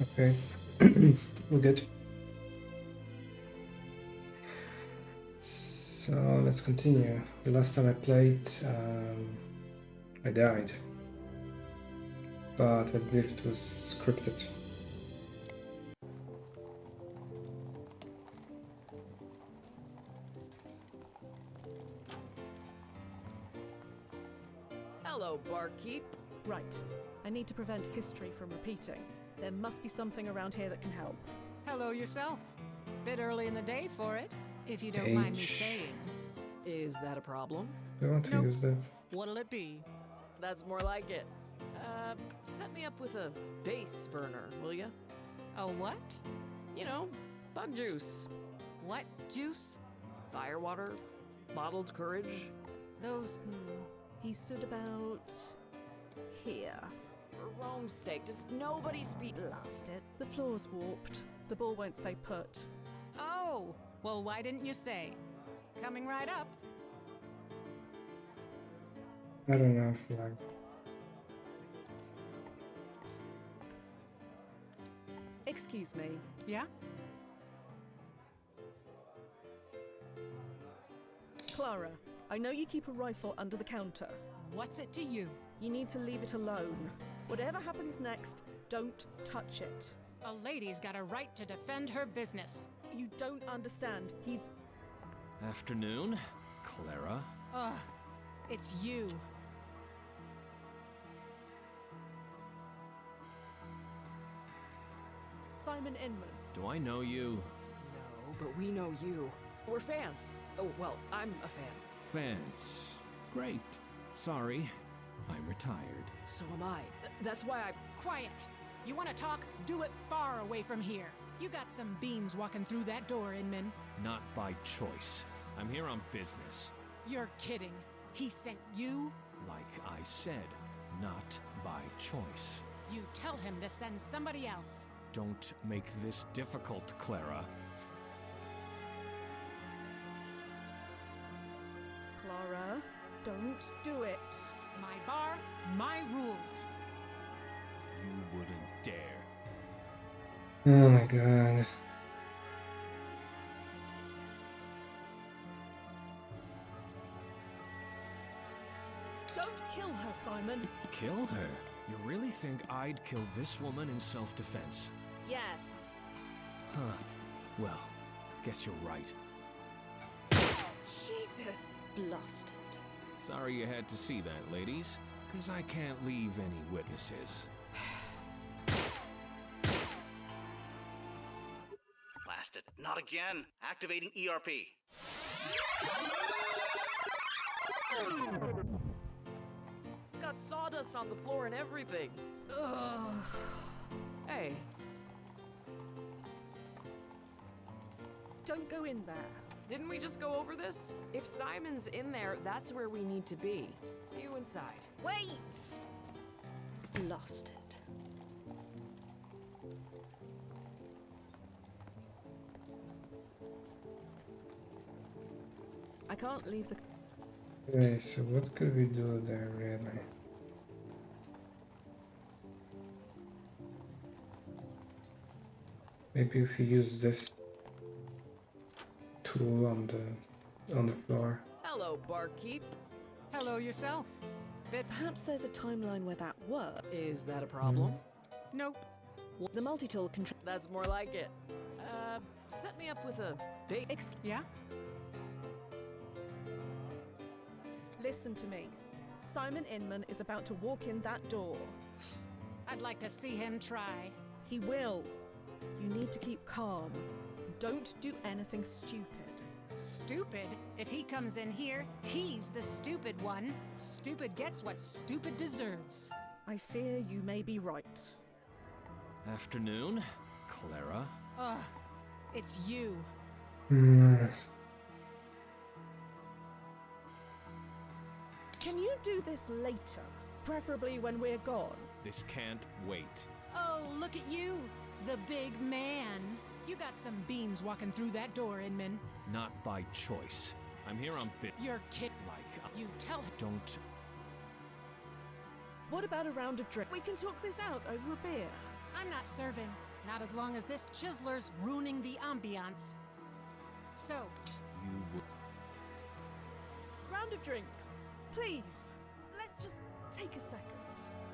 Okay, we're good. So let's continue. The last time I played, I died, but I believe it was scripted. Hello, barkeep. Right. I need to prevent history from repeating. There must be something around here that can help. Hello yourself. Bit early in the day for it, if you don't mind me H. saying. Is that a problem? Do I want to Nope. use that? What'll it be? That's more like it. Set me up with a base burner, will ya? A what? You know, bug juice, What juice? firewater, bottled courage. Those... He stood about... here. For Rome's sake, does nobody speak? Blast it. The floor's warped. The ball won't stay put. Oh! Well, why didn't you say? Coming right up. I don't know if you like. Excuse me. Yeah? Clara, I know you keep a rifle under the counter. What's it to you? You need to leave it alone. Whatever happens next, don't touch it. A lady's got a right to defend her business. You don't understand. He's... Afternoon, Clara. Ugh. It's you. Simon Inman. Do I know you? No, but we know you. We're fans. Oh, well, I'm a fan. Fans. Great. Sorry, I'm retired. So am I. That's why I... Quiet. You want to talk? Do it far away from here. You got some beans walking through that door, Inman. Not by choice. I'm here on business. You're kidding. He sent you? Like I said, not by choice. You tell him to send somebody else. Don't make this difficult, Clara. Clara, don't do it. My bar, my rules. You wouldn't dare. Oh my god. Don't kill her, Simon. Kill her? You really think I'd kill this woman in self-defense? Yes. Huh. Well, guess you're right. Jesus! Blasted. Sorry you had to see that, ladies. Because I can't leave any witnesses. Blasted. Not again. Activating ERP. It's got sawdust on the floor and everything. Ugh. Hey, Don't go in there. didn't we just go over this? If Simon's in there, that's where we need to be. See you inside. Wait! Lost it. I can't leave the... Okay, so what could we do there really? Maybe if we use this tool on the floor. Hello, barkeep. Hello yourself. Bit... Perhaps there's a timeline where that worked. Is that a problem? Nope. The multi-tool control... That's more like it. Set me up with a big... Yeah? Listen to me. Simon Inman is about to walk in that door. I'd like to see him try. He will. You need to keep calm. Don't do anything stupid. Stupid? If he comes in here, he's the stupid one. Stupid gets what stupid deserves. I fear you may be right. Afternoon, Clara. Ugh. It's you. Hmm. Can you do this later? Preferably when we're gone. This can't wait. Oh, look at you. The big man. You got some beans walking through that door, Inman. Not by choice. I'm here on bit. You're kid. Like, You tell him. don't. What about a round of drink? We can talk this out over a beer. I'm not serving. Not as long as this chiseler's ruining the ambiance. So, You would. Round of drinks. Please. Let's just take a second.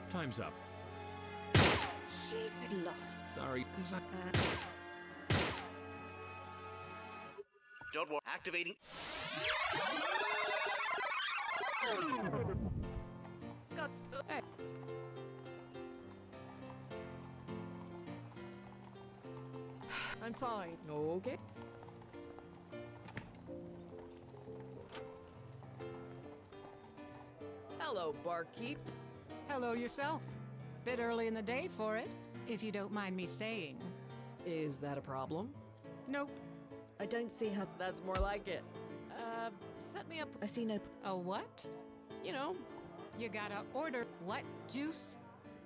Time's up. She's lost. Sorry, because I. Don't worry. Activating. It's got. Hey. I'm fine. Okay. Hello, barkeep. hello yourself. Bit early in the day for it, if you don't mind me saying. Is that a problem? Nope. I don't see how. That's more like it. Set me up. I see no. A what? You know, You gotta order what juice?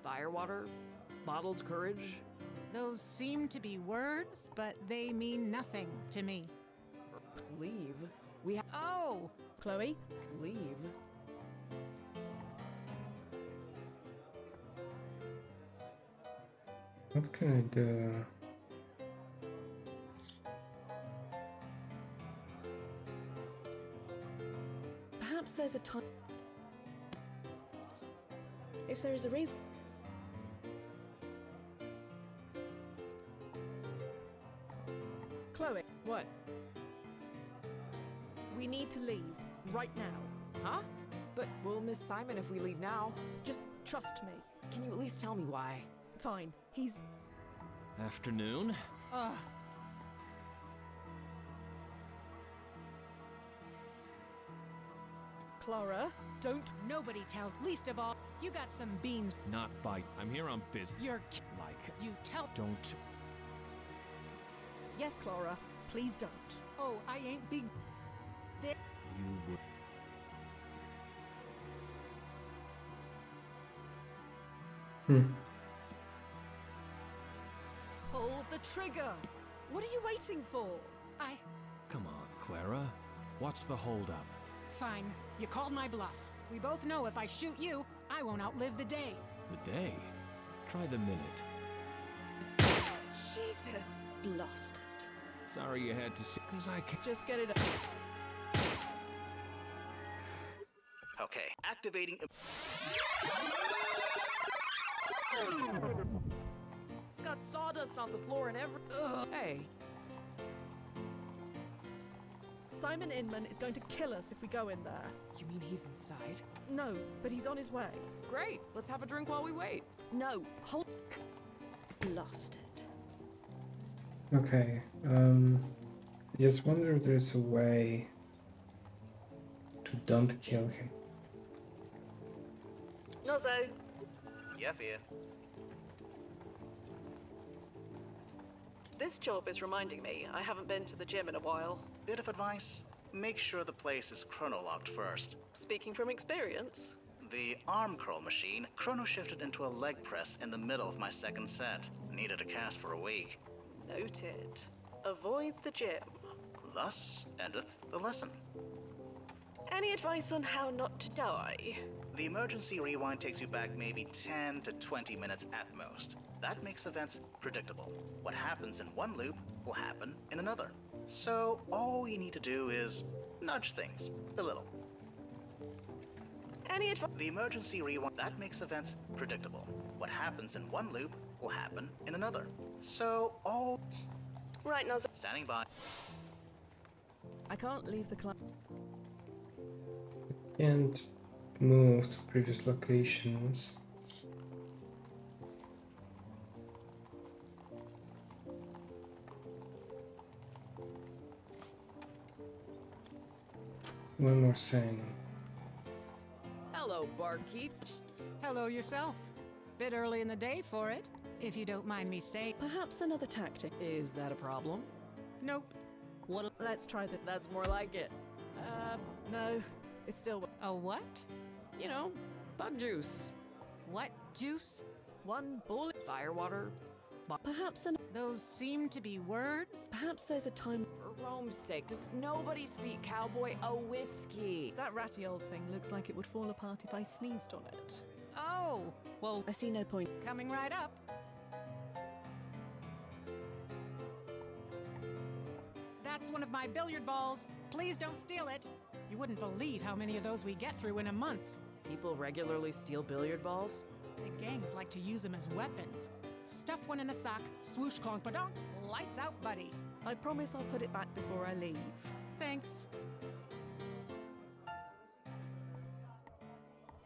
firewater, bottled courage. Those seem to be words, but they mean nothing to me. Leave. We have Oh, Chloe? leave. What can I do? Perhaps there's a time. If there is a reason. Chloe, What? we need to leave right now. Huh? But we'll miss Simon if we leave now. Just trust me. Can you at least tell me why? Fine. He's. Afternoon. ugh. Clara, don't. Nobody tells, least of all, you got some beans. Not bite. I'm here on business. You're Like, you tell. don't. Yes, Clara. Please don't. Oh, I ain't big. You would. Pull the trigger. What are you waiting for? I. Come on, Clara. What's the holdup? Fine. You called my bluff. We both know if I shoot you, I won't outlive the day. The day? Try the minute. Jesus. Lost it. Sorry you had to see. Because I can't. Just get it up. Okay. Activating. It's got sawdust on the floor and every. Ugh. Hey. Simon Inman is going to kill us if we go in there. You mean he's inside? No, but he's on his way. Great. Let's have a drink while we wait. No, hold. Lost it. Okay, just wonder if there's a way to don't kill him. No, say. Yeah, fear. This job is reminding me I haven't been to the gym in a while. Bit of advice. Make sure the place is chrono-locked first. Speaking from experience. The arm curl machine chrono shifted into a leg press in the middle of my second set. Needed a cast for a week. Noted. Avoid the gym. Thus endeth the lesson. Any advice on how not to die? The emergency rewind takes you back maybe 10 to 20 minutes at most. That makes events predictable. What happens in one loop will happen in another. So all you need to do is nudge things a little. Any advice? The emergency rewind that makes events predictable. What happens in one loop will happen in another. So all Right, now. standing by. I can't leave the club. And move to previous locations. One more thing. Hello, barkeep. Hello yourself. Bit early in the day for it, if you don't mind me saying. Perhaps another tactic. Is that a problem? Nope. What? Let's try the. That's more like it. No, it's still A what? You know, bug juice, What juice? one ball. firewater. Perhaps an. Those seem to be words. Perhaps there's a time. For Rome's sake, does nobody speak cowboy a whiskey? That ratty old thing looks like it would fall apart if I sneezed on it. Oh, well, I see no point. coming right up. That's one of my billiard balls. Please don't steal it. You wouldn't believe how many of those we get through in a month. People regularly steal billiard balls? The gangs like to use them as weapons. Stuff one in a sock, swoosh clonk padonk, lights out, buddy. I promise I'll put it back before I leave. Thanks.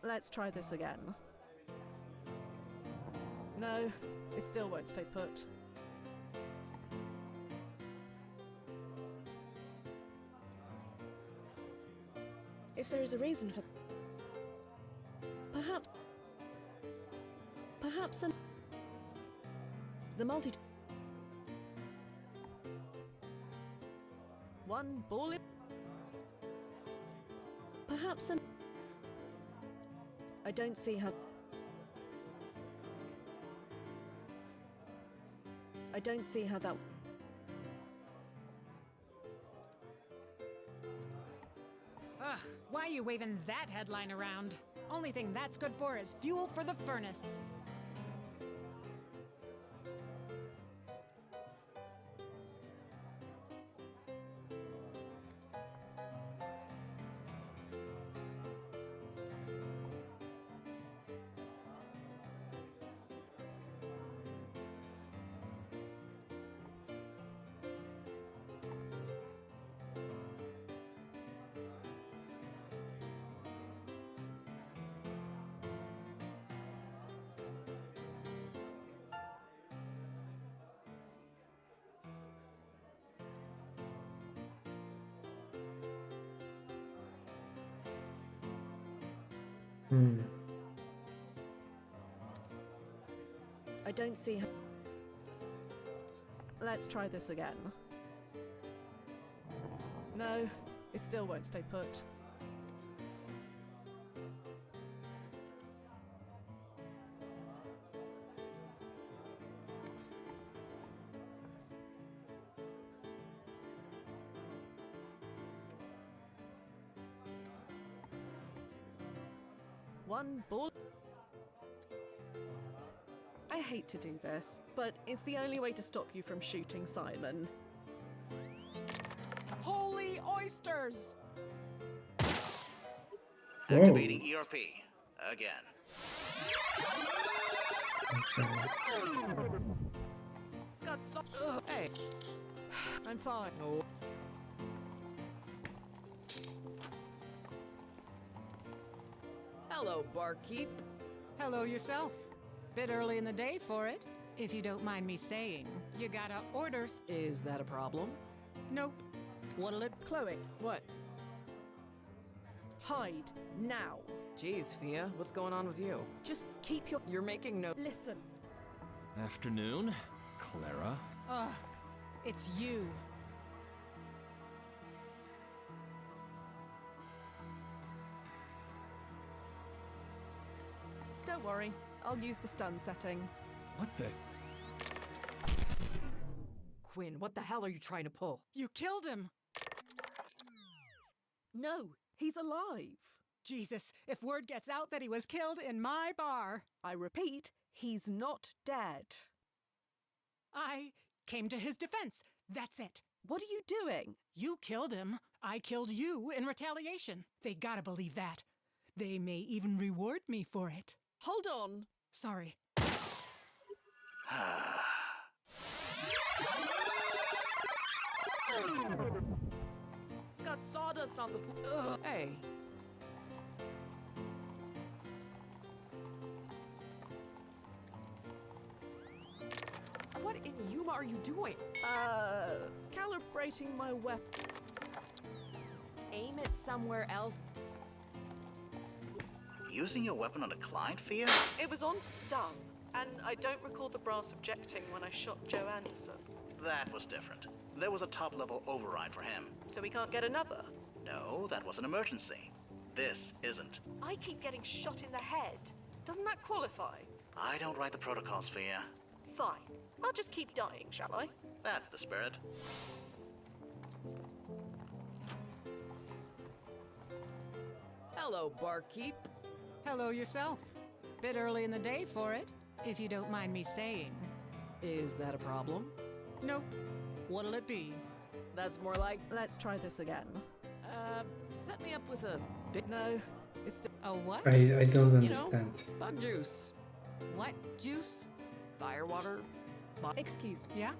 Let's try this again. No, it still won't stay put. If there is a reason for... Perhaps the multi... One ball in... Perhaps I don't see how... I don't see how that... Ugh, why are you waving that headline around? Only thing that's good for is fuel for the furnace. I don't see how... Let's try this again. No, it still won't stay put. One ball... I hate to do this, but it's the only way to stop you from shooting Simon. Holy oysters! Activating ERP. Again. It's got so. Hey. I'm fine. Oh. Hello, barkeep. Hello yourself. Bit early in the day for it. If you don't mind me saying, you gotta order. Is that a problem? Nope. What'll it? Chloe, What? hide now. Jeez, Fia, what's going on with you? Just keep your... You're making no. Listen. Afternoon, Clara. Ugh, it's you. Don't worry, I'll use the stun setting. What the? Quinn, what the hell are you trying to pull? You killed him. No, he's alive. Jesus, if word gets out that he was killed in my bar. I repeat, he's not dead. I came to his defense. That's it. What are you doing? You killed him. I killed you in retaliation. They gotta believe that. They may even reward me for it. Hold on. Sorry. It's got sawdust on the floor. Hey. What in Yuma are you doing? Calibrating my weapon. Aim it somewhere else. Using your weapon on a client, Fia? It was on stun, and I don't recall the brass objecting when I shot Joe Anderson. That was different. There was a top-level override for him. So we can't get another? No, that was an emergency. This isn't. I keep getting shot in the head. Doesn't that qualify? I don't write the protocols, Fia. Fine. I'll just keep dying, shall I? That's the spirit. Hello, barkeep. Hello yourself. Bit early in the day for it, if you don't mind me saying. Is that a problem? Nope. What'll it be? That's more like, Let's try this again. set me up with a big No, it's still. A what? I don't know, understand. bug juice, What juice? firewater. Excuse me. Yeah?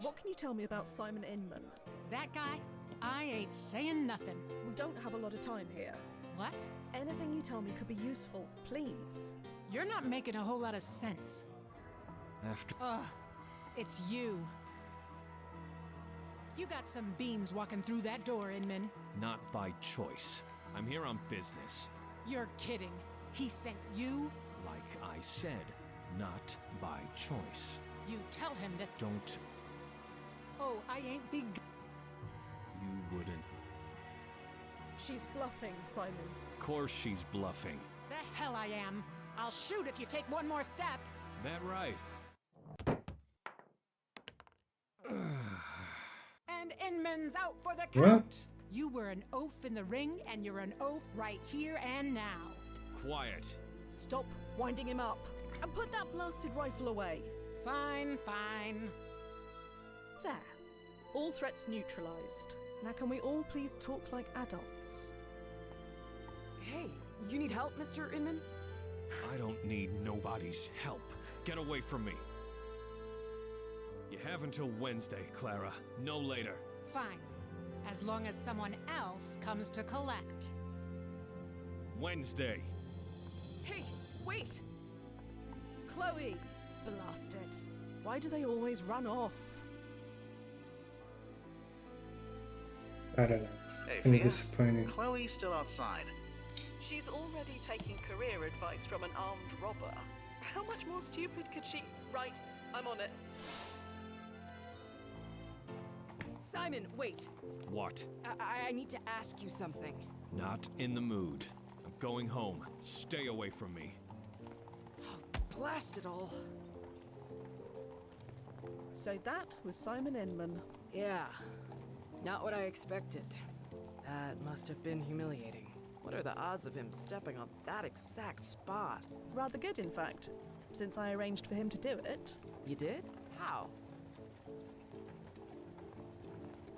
What can you tell me about Simon Inman? That guy? I ain't saying nothing. We don't have a lot of time here. What? Anything you tell me could be useful, please. You're not making a whole lot of sense. After Ugh, it's you. You got some beans walking through that door, Inman. not by choice. I'm here on business. You're kidding. He sent you? Like I said, not by choice. You tell him to. Don't. Oh, I ain't big. You wouldn't. She's bluffing, Simon. Course she's bluffing. The hell I am. I'll shoot if you take one more step. That right? And Inman's out for the count. You were an oaf in the ring, and you're an oaf right here and now. Quiet. Stop winding him up. And put that blasted rifle away. Fine, fine. There. All threats neutralized. Now can we all please talk like adults? Hey, you need help, Mr. Inman? I don't need nobody's help. Get away from me. You have until Wednesday, Clara. No later. Fine. As long as someone else comes to collect. Wednesday. Hey, wait! Chloe! Blast it. Why do they always run off? I don't know. Hey, Kind of Fia. disappointing. Chloe's still outside. She's already taking career advice from an armed robber. How much more stupid could she? Right, I'm on it. Simon, wait. What? I need to ask you something. Not in the mood. I'm going home. Stay away from me. Blast it all. So that was Simon Inman. Yeah, not what I expected. That must have been humiliating. What are the odds of him stepping on that exact spot? Rather good, in fact, since I arranged for him to do it. You did? How?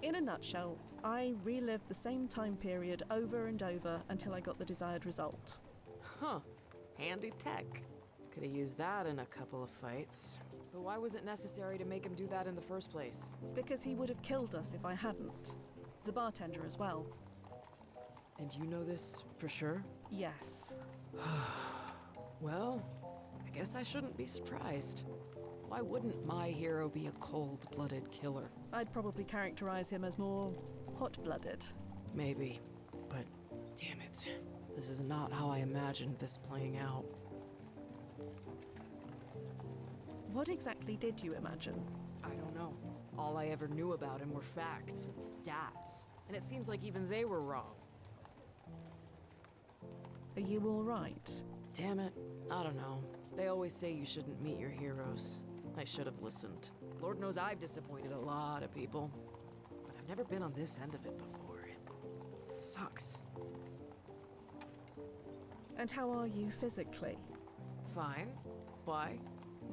In a nutshell, I relived the same time period over and over until I got the desired result. Huh. Handy tech. Could have used that in a couple of fights. But why was it necessary to make him do that in the first place? Because he would have killed us if I hadn't. The bartender as well. And you know this for sure? Yes. Well, I guess I shouldn't be surprised. Why wouldn't my hero be a cold-blooded killer? I'd probably characterize him as more hot-blooded. Maybe, but damn it. This is not how I imagined this playing out. What exactly did you imagine? I don't know. All I ever knew about him were facts and stats, and it seems like even they were wrong. Are you all right? Damn it, I don't know. They always say you shouldn't meet your heroes. I should have listened. Lord knows I've disappointed a lot of people, but I've never been on this end of it before. It sucks. And how are you physically? Fine. Why?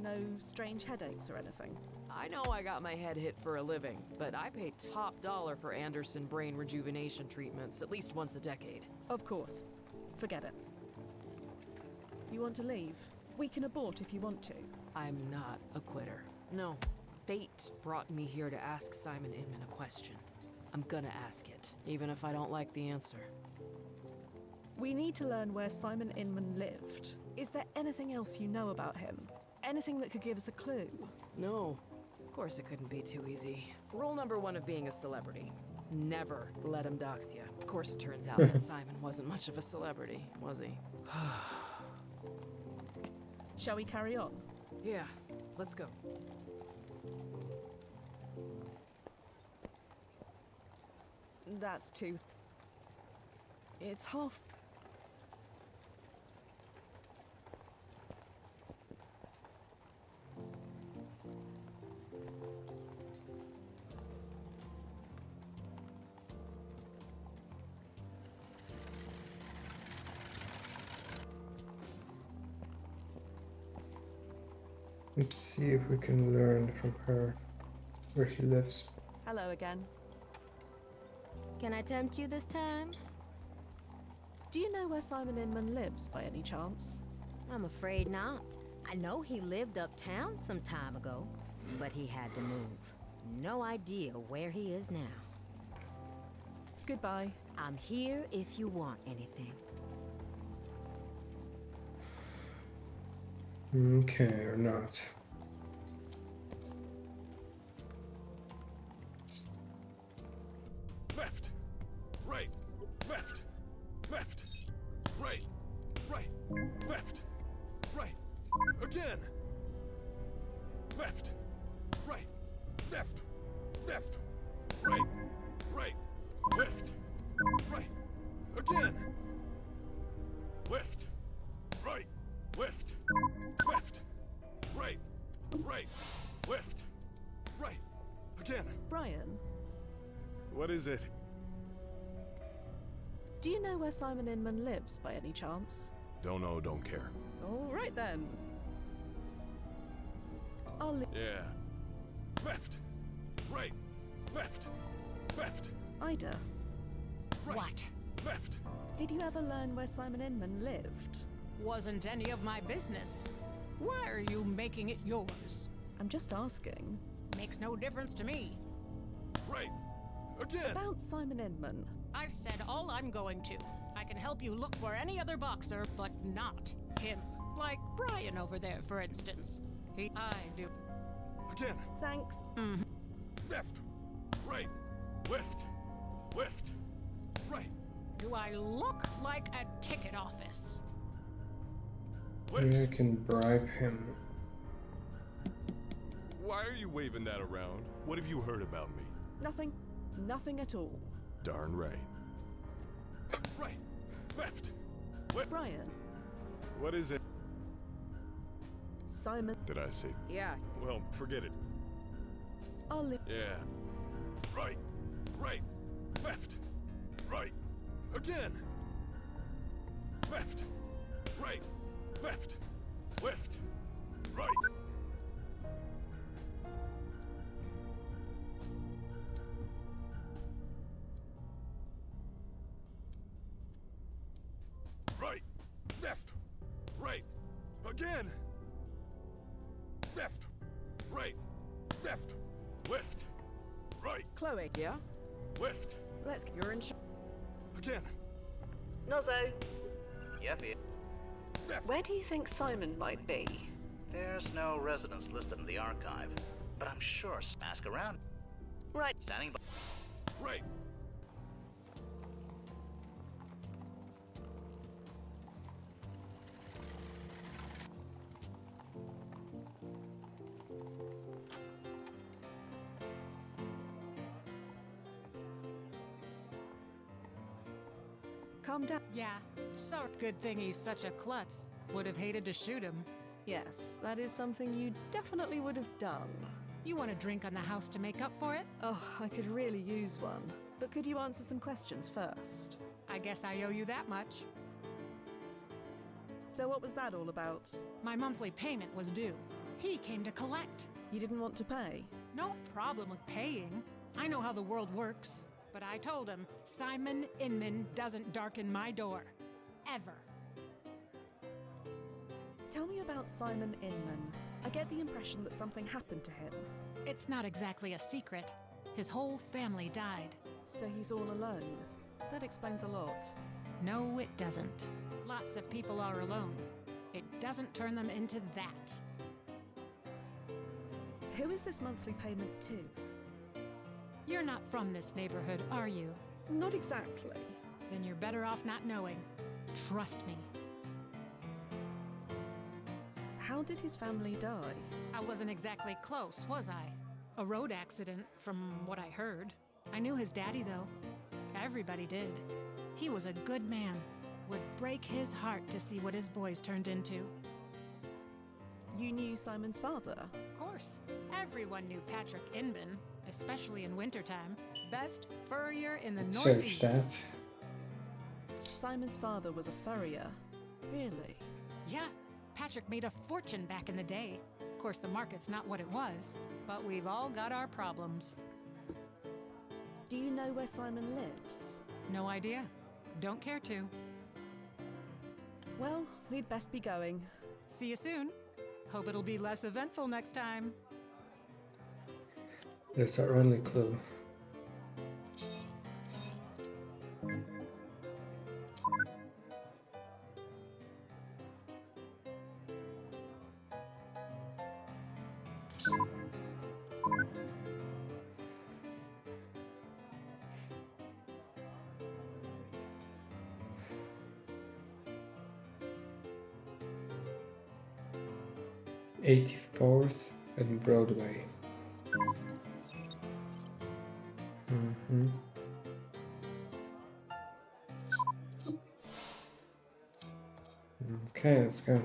No strange headaches or anything? I know I got my head hit for a living, but I pay top dollar for Anderson brain rejuvenation treatments at least once a decade. Of course. Forget it. You want to leave? We can abort if you want to. I'm not a quitter. No. Fate brought me here to ask Simon Inman a question. I'm gonna ask it, even if I don't like the answer. We need to learn where Simon Inman lived. Is there anything else you know about him? Anything that could give us a clue? No. Of course it couldn't be too easy. Rule number one of being a celebrity. Never let him dox you. Of course it turns out that Simon wasn't much of a celebrity, was he? Shall we carry on? Yeah, let's go. That's too... It's half... see if we can learn from her where he lives. Hello again. Can I tempt you this time? Do you know where Simon Inman lives by any chance? I'm afraid not. I know he lived uptown some time ago, but he had to move. No idea where he is now. Goodbye. I'm here if you want anything. Okay, or not. Left, right, left, left, right, right, left, right, again. Left, right, left, left, right, right, left, right, again. Left, right, left, left, right, right, left, right, again. Brian, What is it? do you know where Simon Inman lives by any chance? Don't know, don't care. All right then. I'll leave. Yeah. Left, right, left, left, Ida, right, What? left. did you ever learn where Simon Inman lived? Wasn't any of my business. Why are you making it yours? I'm just asking. Makes no difference to me. Right, again. About Simon Inman. I've said all I'm going to. I can help you look for any other boxer, but not him. Like Brian over there, for instance. I do. Again. Thanks. Left, right, left, left, right, Do I look like a ticket office? Maybe I left. can bribe him. Why are you waving that around? What have you heard about me? Nothing. Nothing at all. Darn right. Right, left, left. Brian, What is it? Simon, Did I say? Yeah, Well, forget it. I'll leave. Yeah. Right, right, left, right, again. Left, right, left, left, right. Right, left, right, again. Left, right, left, left, right, Chloe, yeah? left, let's. You're in charge. again. Nozzo, Yeah, Fia. Left. where do you think Simon might be? There's no residence listed in the archive, but I'm sure. Ask around. Right. Standing by. Right. Calm down. Yeah. So good thing he's such a klutz. Would have hated to shoot him. Yes, that is something you definitely would have done. You want a drink on the house to make up for it? Oh, I could really use one. But could you answer some questions first? I guess I owe you that much. So what was that all about? My monthly payment was due. He came to collect. You didn't want to pay? No problem with paying. I know how the world works. But I told him Simon Inman doesn't darken my door. Ever. Tell me about Simon Inman. I get the impression that something happened to him. It's not exactly a secret. His whole family died. So he's all alone. That explains a lot. No, it doesn't. Lots of people are alone. It doesn't turn them into that. Who is this monthly payment to? You're not from this neighborhood, are you? Not exactly. Then you're better off not knowing. Trust me. How did his family die? I wasn't exactly close, was I? A road accident, from what I heard. I knew his daddy, though. Everybody did. He was a good man. Would break his heart to see what his boys turned into. You knew Simon's father? Of course. Everyone knew Patrick Inman, especially in wintertime. Best furrier in the Search Northeast. that. Simon's father was a furrier. Really? Yeah, Patrick made a fortune back in the day. Of course, the market's not what it was, but we've all got our problems. Do you know where Simon lives? No idea. Don't care to. Well, we'd best be going. See you soon. Hope it'll be less eventful next time. That's our only clue. '84th and Broadway. Okay, let's go.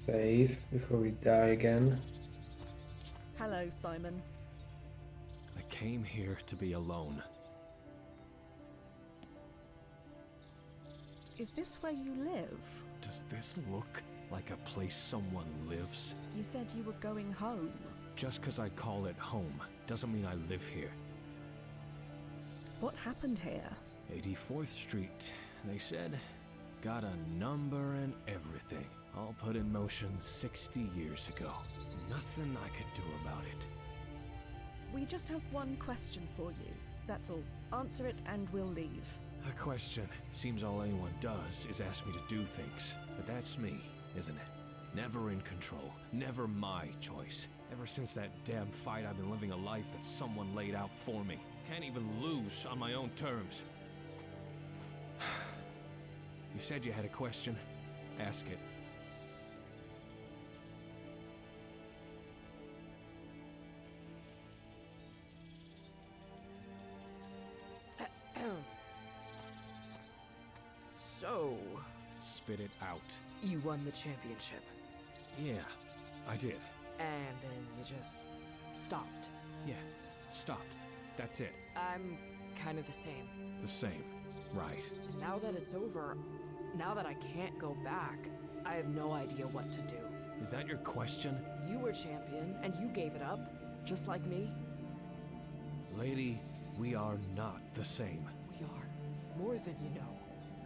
Save before we die again. Hello, Simon. I came here to be alone. Is this where you live? Does this look like a place someone lives? You said you were going home. Just 'cause I call it home doesn't mean I live here. What happened here? 84th Street, they said. Got a number and everything. All put in motion 60 years ago. Nothing I could do about it. We just have one question for you. That's all. Answer it and we'll leave. A question. Seems all anyone does is ask me to do things. But that's me, isn't it? Never in control. Never my choice. Ever since that damn fight, I've been living a life that someone laid out for me. Can't even lose on my own terms. You said you had a question. Ask it. So, Spit it out. you won the championship, Yeah, I did. and then you just stopped. Yeah, stopped. That's it. I'm kind of the same. The same. Right. And now that it's over, now that I can't go back, I have no idea what to do. Is that your question? You were champion, and you gave it up, just like me. Lady, we are not the same. We are. More than you know.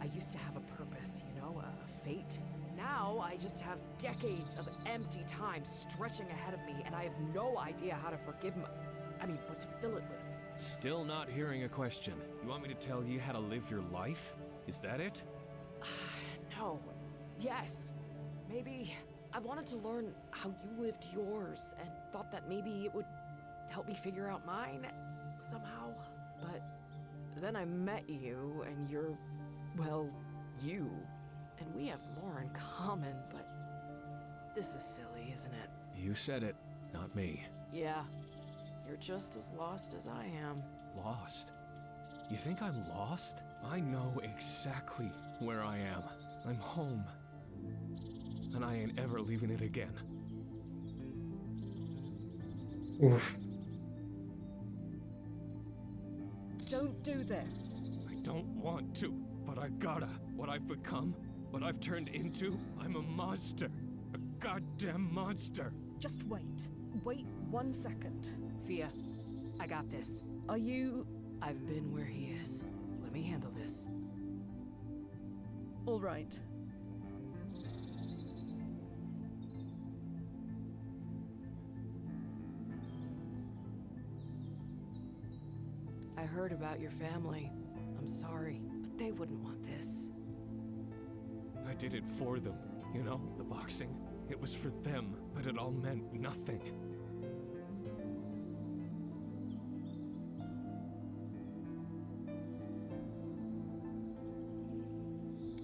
I used to have a purpose, you know, a fate. Now I just have decades of empty time stretching ahead of me, and I have no idea how to forgive what to fill it with. Still not hearing a question. You want me to tell you how to live your life? Is that it? No. Yes. Maybe I wanted to learn how you lived yours, and thought that maybe it would help me figure out mine somehow. But then I met you, and you're, well, you. And we have more in common, but this is silly, isn't it? You said it, not me. Yeah. You're just as lost as I am. Lost? You think I'm lost? I know exactly where I am. I'm home. And I ain't ever leaving it again. Oof. Don't do this. I don't want to, but I gotta. What I've become, what I've turned into, I'm a monster. A goddamn monster. Just wait. Wait 1 second. Fia, I got this. Are you... I've been where he is. Let me handle this. all right? I heard about your family. I'm sorry, but they wouldn't want this. I did it for them, you know, the boxing. It was for them, but it all meant nothing.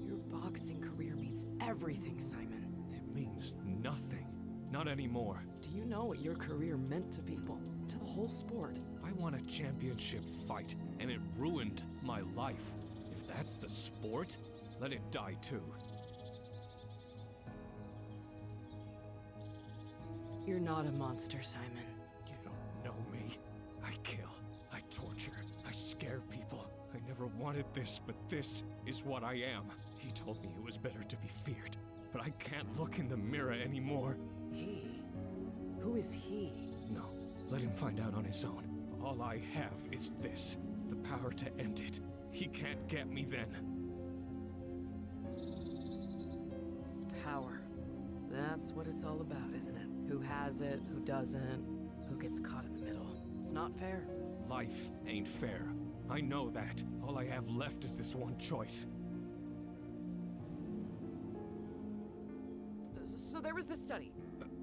Your boxing career means everything, Simon. It means nothing. Not anymore. Do you know what your career meant to people? To the whole sport? I won a championship fight, and it ruined my life. If that's the sport, let it die too. You're not a monster, Simon. You don't know me. I never wanted this, but this is what I am. He told me it was better to be feared, but I can't look in the mirror anymore. He? Who is he? No, let him find out on his own. All I have is this, the power to end it. He can't get me then. Power. That's what it's all about, isn't it? Who has it, who doesn't, who gets caught in the middle. It's not fair. Life ain't fair. I know that. All I have left is this one choice. So there was this study.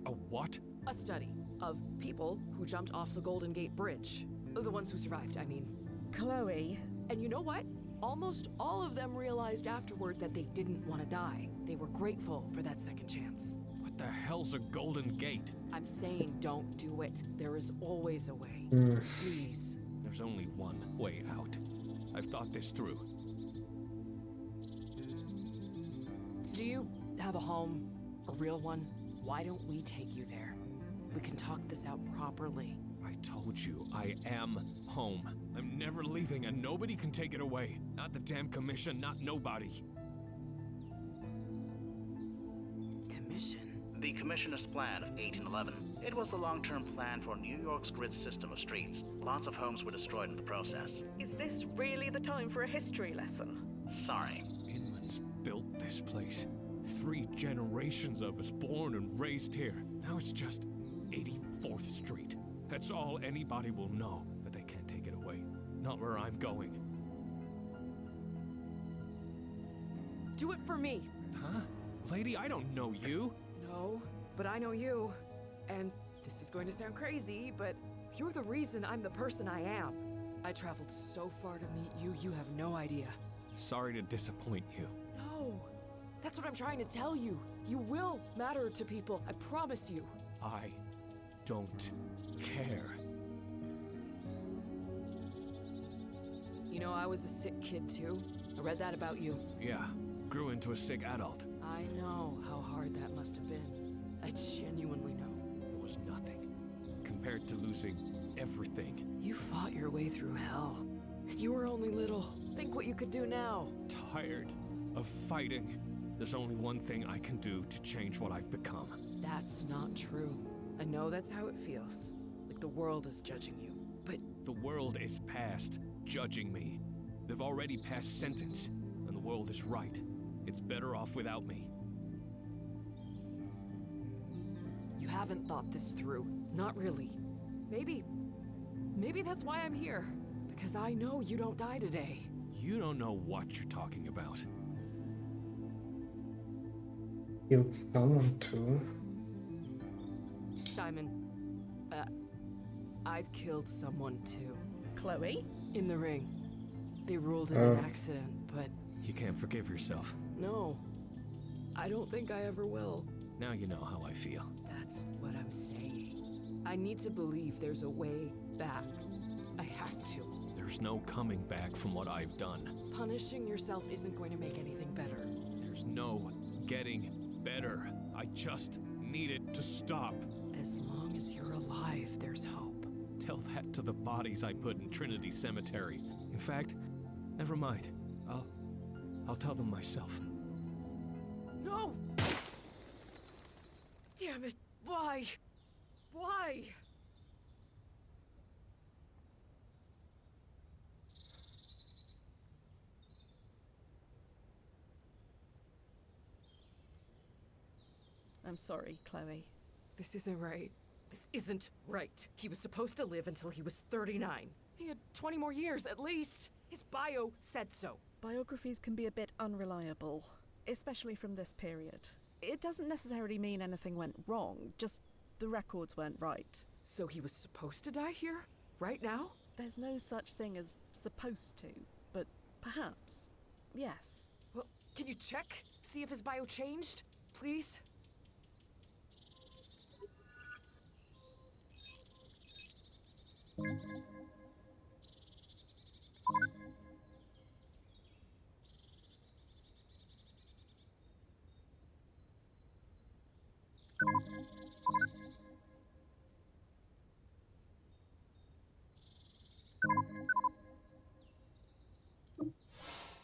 A what? A study of people who jumped off the Golden Gate Bridge. The ones who survived, I mean. Chloe. And you know what? Almost all of them realized afterward that they didn't want to die. They were grateful for that second chance. What the hell's a Golden Gate? I'm saying don't do it. There is always a way. Please. There's only one way out. I've thought this through. Do you have a home? A real one? Why don't we take you there? We can talk this out properly. I told you, I am home. I'm never leaving and nobody can take it away. Not the damn commission, not nobody. Commission? The Commissioner's Plan of 1811. It was the long-term plan for New York's grid system of streets. Lots of homes were destroyed in the process. Is this really the time for a history lesson? Sorry. Inman's built this place. 3 generations of us born and raised here. Now it's just 84th Street. That's all anybody will know, but they can't take it away. Not where I'm going. Do it for me. Huh? Lady, I don't know you. No, but I know you. And this is going to sound crazy, but you're the reason I'm the person I am. I traveled so far to meet you, you have no idea. Sorry to disappoint you. No, that's what I'm trying to tell you. You will matter to people, I promise you. I don't care. You know, I was a sick kid too. I read that about you. Yeah, grew into a sick adult. I know how hard that must have been. I genuinely know. It was nothing compared to losing everything. You fought your way through hell. You were only little. Think what you could do now. Tired of fighting. There's only one thing I can do to change what I've become. That's not true. I know that's how it feels. Like the world is judging you. But the world is past judging me. They've already passed sentence, and the world is right. It's better off without me. you haven't thought this through. Not really. Maybe that's why I'm here. Because I know you don't die today. You don't know what you're talking about. Killed someone too. Simon, I've killed someone too. Chloe? In the ring. They ruled it an accident, but You can't forgive yourself. no. I don't think I ever will. Now you know how I feel. That's what I'm saying. I need to believe there's a way back. I have to. There's no coming back from what I've done. Punishing yourself isn't going to make anything better. There's no getting better. I just need it to stop. As long as you're alive, there's hope. Tell that to the bodies I put in Trinity Cemetery. In fact, never mind. I'll tell them myself. No! Damn it! Why? Why? I'm sorry, Chloe. This isn't right. This isn't right. He was supposed to live until he was 39. He had 20 more years, at least. His bio said so. Biographies can be a bit unreliable, especially from this period. It doesn't necessarily mean anything went wrong, just the records weren't right. So he was supposed to die here? Right now? There's no such thing as supposed to, but perhaps, yes. Well, can you check? See if his bio changed? Please?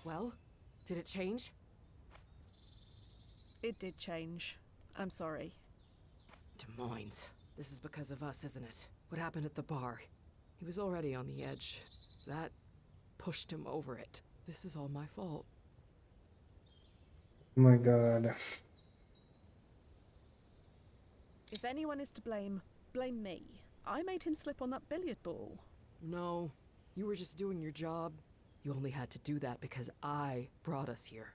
Well, did it change? It did change. I'm sorry. Des Moines. This is because of us, isn't it? What happened at the bar? He was already on the edge. That pushed him over it. This is all my fault. Oh my god. If anyone is to blame, blame me. I made him slip on that billiard ball. No, you were just doing your job. You only had to do that because I brought us here.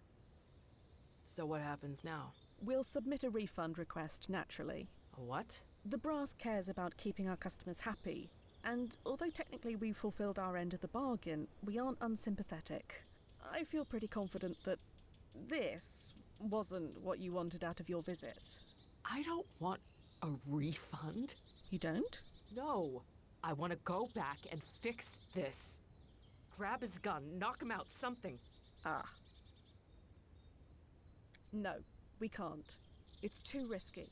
So what happens now? We'll submit a refund request, naturally. A what? The brass cares about keeping our customers happy, and although technically we fulfilled our end of the bargain, we aren't unsympathetic. I feel pretty confident that this wasn't what you wanted out of your visit. I don't want a refund. You don't? No. I want to go back and fix this. Grab his gun, knock him out, something. Ah. No, we can't. It's too risky.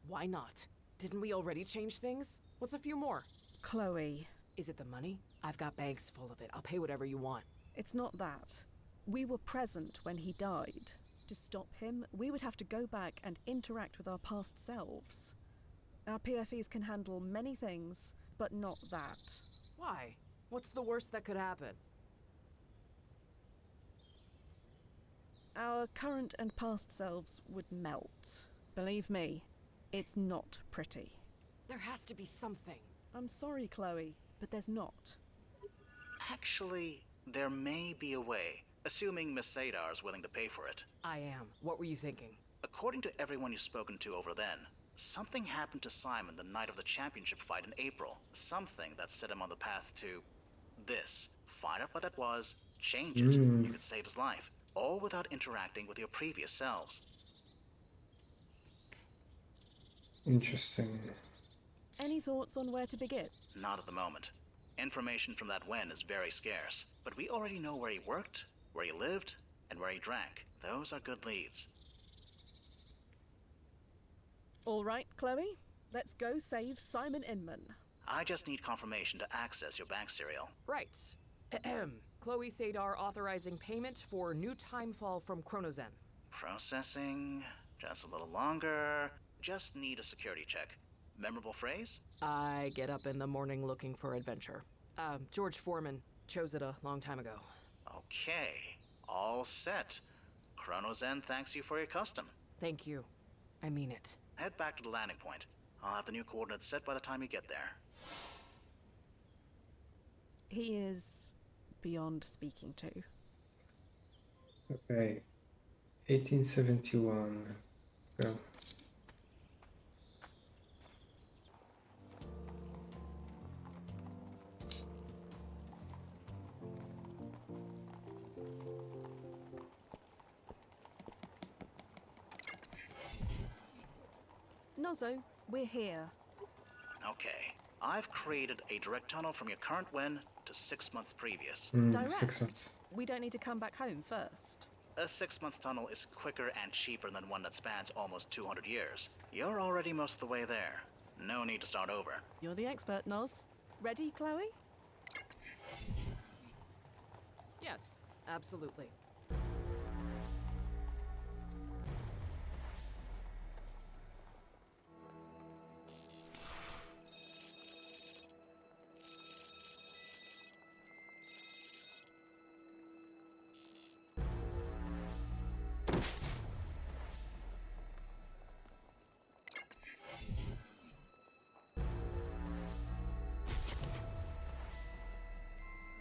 Why not? Didn't we already change things? What's a few more? Chloe. Is it the money? I've got banks full of it. I'll pay whatever you want. It's not that. We were present when he died. To stop him, we would have to go back and interact with our past selves. Our PFEs can handle many things, but not that. Why? What's the worst that could happen? Our current and past selves would melt. Believe me, it's not pretty. There has to be something. I'm sorry, Chloe, but there's not. Actually, there may be a way, assuming Miss Sadar is willing to pay for it. I am. What were you thinking? According to everyone you've spoken to over then, something happened to Simon the night of the championship fight in April. Something that set him on the path to this. Find out what that was, change it, you could save his life. All without interacting with your previous selves. Interesting. Any thoughts on where to begin? Not at the moment. Information from that Wen is very scarce, but we already know where he worked, where he lived, and where he drank. Those are good leads. All right, Chloe, let's go save Simon Inman. I just need confirmation to access your bank serial. Right. Ahem. Chloe Sadar authorizing payment for new timefall from Chronozen. Processing. Just a little longer. Just need a security check. Memorable phrase? I get up in the morning looking for adventure. George Foreman chose it a long time ago. Okay. All set. Chronozen thanks you for your custom. Thank you. I mean it. Head back to the landing point. I'll have the new coordinates set by the time you get there. He is beyond speaking to. Okay. 1871. Go. Nozzo, we're here. Okay. I've created a direct tunnel from your current Wen to 6 months previous. Direct? 6 months. We don't need to come back home first. A 6-month tunnel is quicker and cheaper than one that spans almost 200 years. You're already most of the way there. No need to start over. You're the expert, Noz. Ready, Chloe? Yes, absolutely.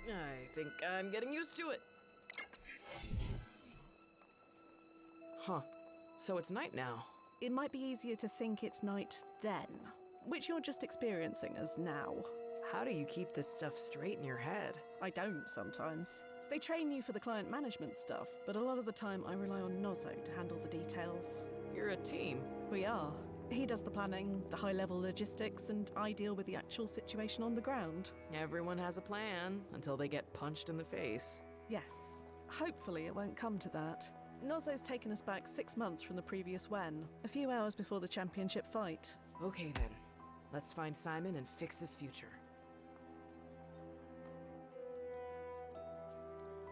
I think I'm getting used to it. Huh. So it's night now. It might be easier to think it's night then, which you're just experiencing as now. How do you keep this stuff straight in your head? I don't sometimes. They train you for the client management stuff, but a lot of the time I rely on Nozzo to handle the details. You're a team. We are. He does the planning, the high-level logistics, and I deal with the actual situation on the ground. Everyone has a plan until they get punched in the face. Yes. Hopefully it won't come to that. Nozzo's taken us back 6 months from the previous Wen, a few hours before the championship fight. Okay then. Let's find Simon and fix his future.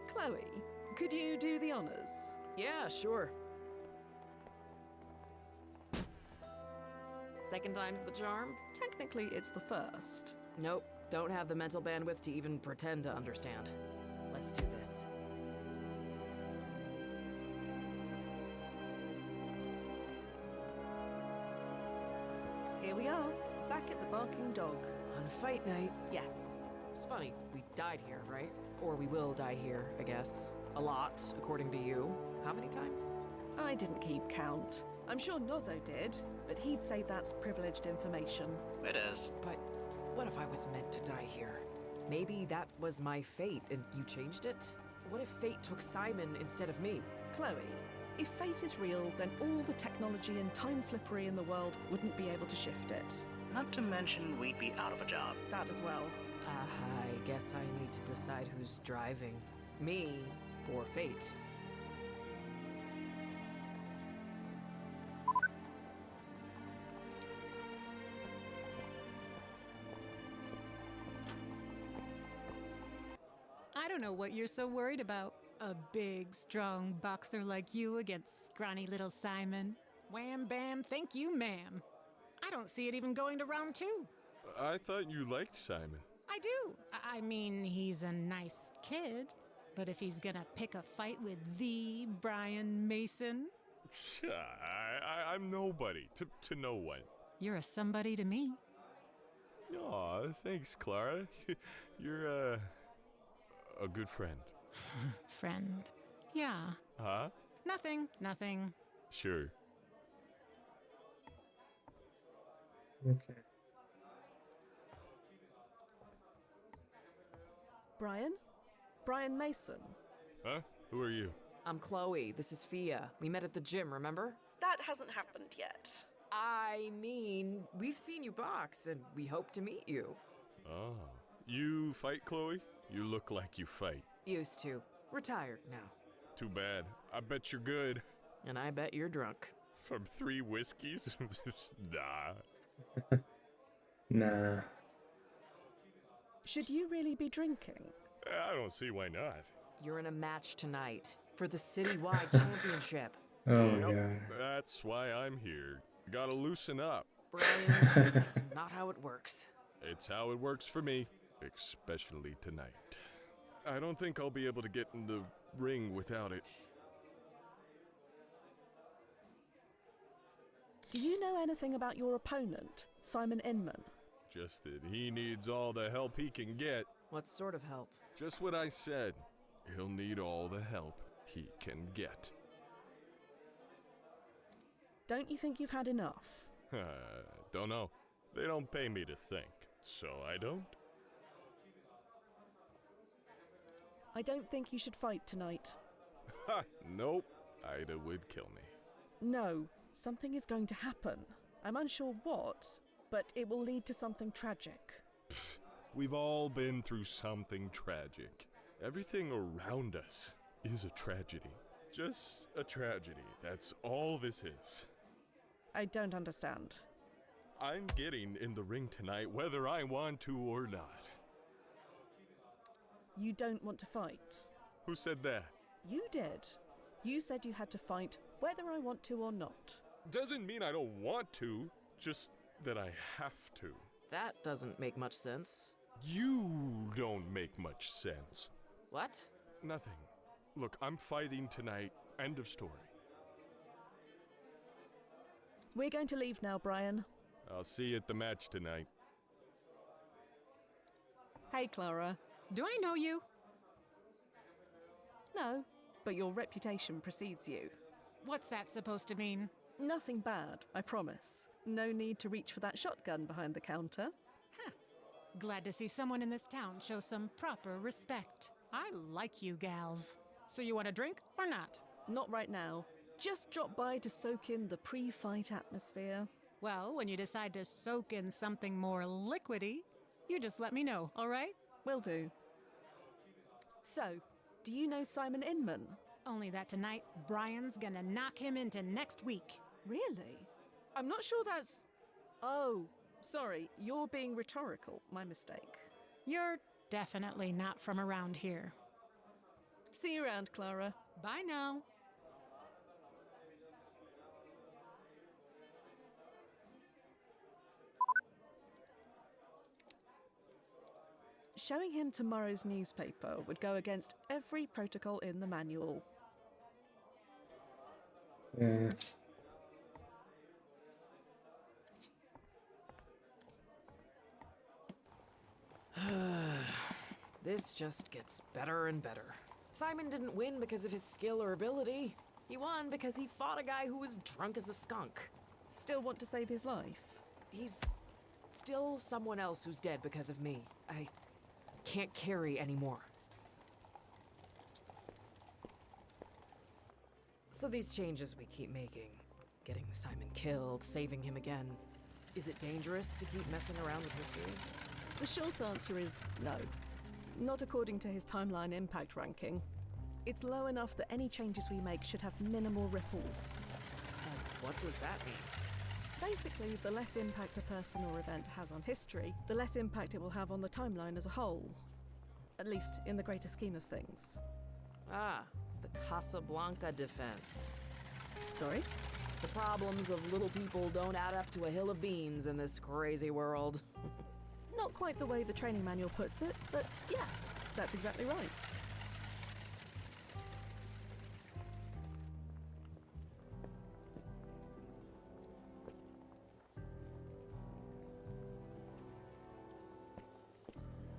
Chloe, Could you do the honors? Yeah, sure. Second time's the charm? Technically, it's the first. Nope, don't have the mental bandwidth to even pretend to understand. Let's do this. Here we are, back at the Barking Dog. On fight night. Yes. It's funny, we died here, right? Or we will die here, I guess. A lot, according to you. How many times? I didn't keep count. I'm sure Nozzo did, but he'd say that's privileged information. It is. But what if I was meant to die here? Maybe that was my fate and you changed it? What if fate took Simon instead of me? Chloe, if fate is real, then all the technology and time flippery in the world wouldn't be able to shift it. Not to mention we'd be out of a job. That as well. I guess I need to decide who's driving. Me or fate. I don't know what you're so worried about. A big, strong boxer like you against scrawny little Simon. Wham bam, thank you, ma'am. I don't see it even going to round 2. I thought you liked Simon. I do. I mean, he's a nice kid. But if he's gonna pick a fight with the Brian Mason, I'm nobody to no one. you're a somebody to me. Aw, thanks, Clara. You're a good friend. Friend. Yeah. Huh? Nothing. Sure. Okay. Brian Mason. Huh? Who are you? I'm Chloe, this is Fia. We met at the gym, remember? That hasn't happened yet. I mean, we've seen you box and we hope to meet you. Oh. You fight, Chloe? You look like you fight. Used to. Retired now. Too bad. I bet you're good. And I bet you're drunk. From 3 whiskeys? Nah. Nah. Should you really be drinking? I don't see why not. You're in a match tonight for the citywide championship. Oh Yep, god. that's why I'm here. Gotta loosen up. Brian, that's not how it works. It's how it works for me, especially tonight. I don't think I'll be able to get in the ring without it. Do you know anything about your opponent, Simon Inman? Just that he needs all the help he can get. What sort of help? Just what I said. He'll need all the help he can get. Don't you think you've had enough? Don't know. They don't pay me to think, so I don't. I don't think you should fight tonight. Ha! Nope. Ida would kill me. No, something is going to happen. I'm unsure what, but it will lead to something tragic. Pfft, we've all been through something tragic. Everything around us is a tragedy. Just a tragedy. That's all this is. I don't understand. I'm getting in the ring tonight whether I want to or not. You don't want to fight. Who said that? You did. You said you had to fight whether I want to or not. Doesn't mean I don't want to, just that I have to. That doesn't make much sense. You don't make much sense. What? Nothing. Look, I'm fighting tonight. End of story. We're going to leave now, Brian. I'll see you at the match tonight. Hey, Clara. Do I know you? No, but your reputation precedes you. What's that supposed to mean? Nothing bad, I promise. No need to reach for that shotgun behind the counter. Glad to see someone in this town show some proper respect. I like you gals. So you want a drink or not? Not right now. Just drop by to soak in the pre-fight atmosphere. Well, when you decide to soak in something more liquidy, you just let me know, all right? Will do. So, do you know Simon Inman? Only that tonight, Brian's gonna knock him into next week. Really? I'm not sure that's... Oh, sorry, you're being rhetorical. My mistake. You're definitely not from around here. See you around, Clara. Bye now. Showing him tomorrow's newspaper would go against every protocol in the manual. Yeah. This just gets better and better. Simon didn't win because of his skill or ability. He won because he fought a guy who was drunk as a skunk. Still want to save his life? He's still someone else who's dead because of me. I can't carry anymore. So these changes we keep making, getting Simon killed, saving him again, is it dangerous to keep messing around with history? The short answer is no. Not according to his timeline impact ranking. It's low enough that any changes we make should have minimal ripples. And what does that mean? Basically, the less impact a person or event has on history, the less impact it will have on the timeline as a whole. At least in the greater scheme of things. Ah, the Casablanca defense. Sorry? The problems of little people don't add up to a hill of beans in this crazy world. Not quite the way the training manual puts it, but yes, that's exactly right.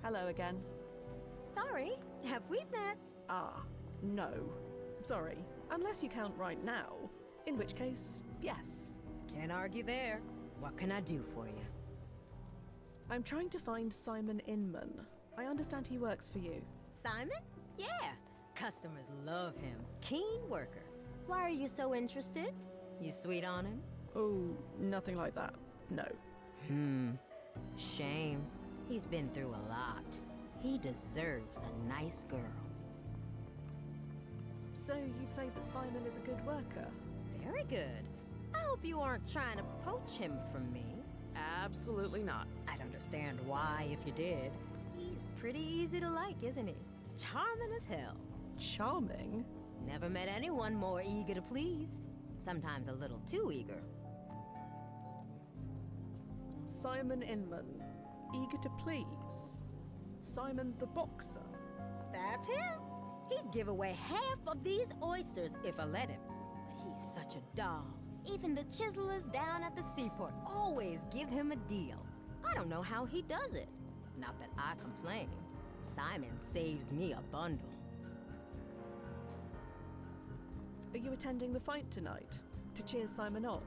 Hello again. Sorry, have we met? Ah, no. Sorry. Unless you count right now. In which case, yes. Can't argue there. What can I do for you? I'm trying to find Simon Inman. I understand he works for you. Simon? Yeah. Customers love him. Keen worker. Why are you so interested? You sweet on him? Oh, nothing like that. No. Shame. He's been through a lot. He deserves a nice girl. So you'd say that Simon is a good worker? Very good. I hope you aren't trying to poach him from me. Absolutely not. I'd understand why if you did. He's pretty easy to like, isn't he? Charming as hell. Charming? Never met anyone more eager to please. Sometimes a little too eager. Simon Inman. Eager to please. Simon the boxer. That's him. He'd give away half of these oysters if I let him. But he's such a doll. Even the chiselers down at the seaport always give him a deal. I don't know how he does it. Not that I complain. Simon saves me a bundle. Are you attending the fight tonight? To cheer Simon on?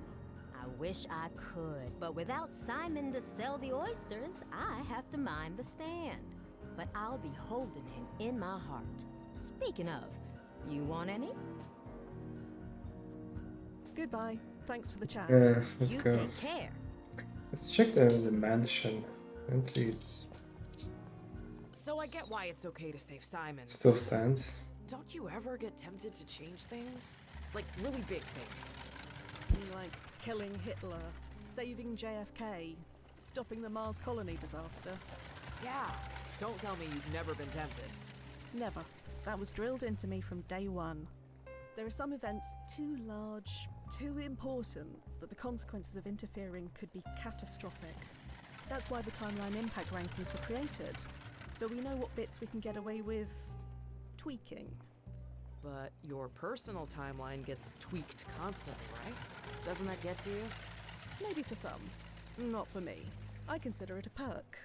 I wish I could, but without Simon to sell the oysters, I have to mind the stand. But I'll be holding him in my heart. Speaking of, you want any? Goodbye. Thanks for the chat. Yeah, let's You go. take care. Let's check the mansion. Apparently it So I get why it's okay to save Simon. still stands. Don't you ever get tempted to change things? Like really big things. Like killing Hitler, saving JFK, stopping the Mars colony disaster. Yeah. Don't tell me you've never been tempted. Never. That was drilled into me from day one. There are some events too large, too important, that the consequences of interfering could be catastrophic. That's why the timeline impact rankings were created, so we know what bits we can get away with tweaking. But your personal timeline gets tweaked constantly, right? Doesn't that get to you? Maybe for some. Not for me. I consider it a perk.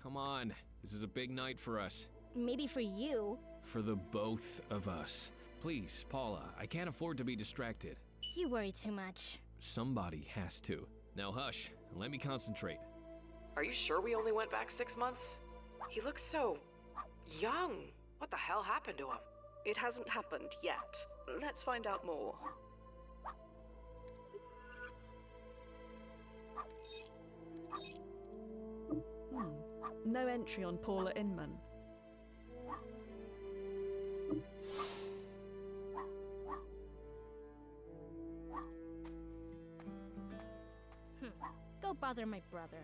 Come on, this is a big night for us. Maybe for you. For the both of us. Please, Paula, I can't afford to be distracted. You worry too much. Somebody has to. Now hush, and let me concentrate. Are you sure we only went back 6 months? He looks so young. What the hell happened to him? It hasn't happened yet. Let's find out more. No entry on Paula Inman. Don't bother my brother.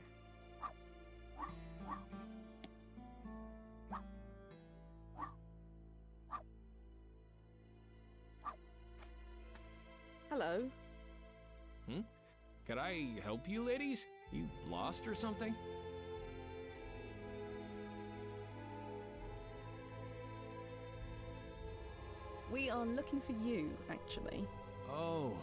Hello. Could I help you, ladies? You lost or something? We are looking for you, actually. Oh,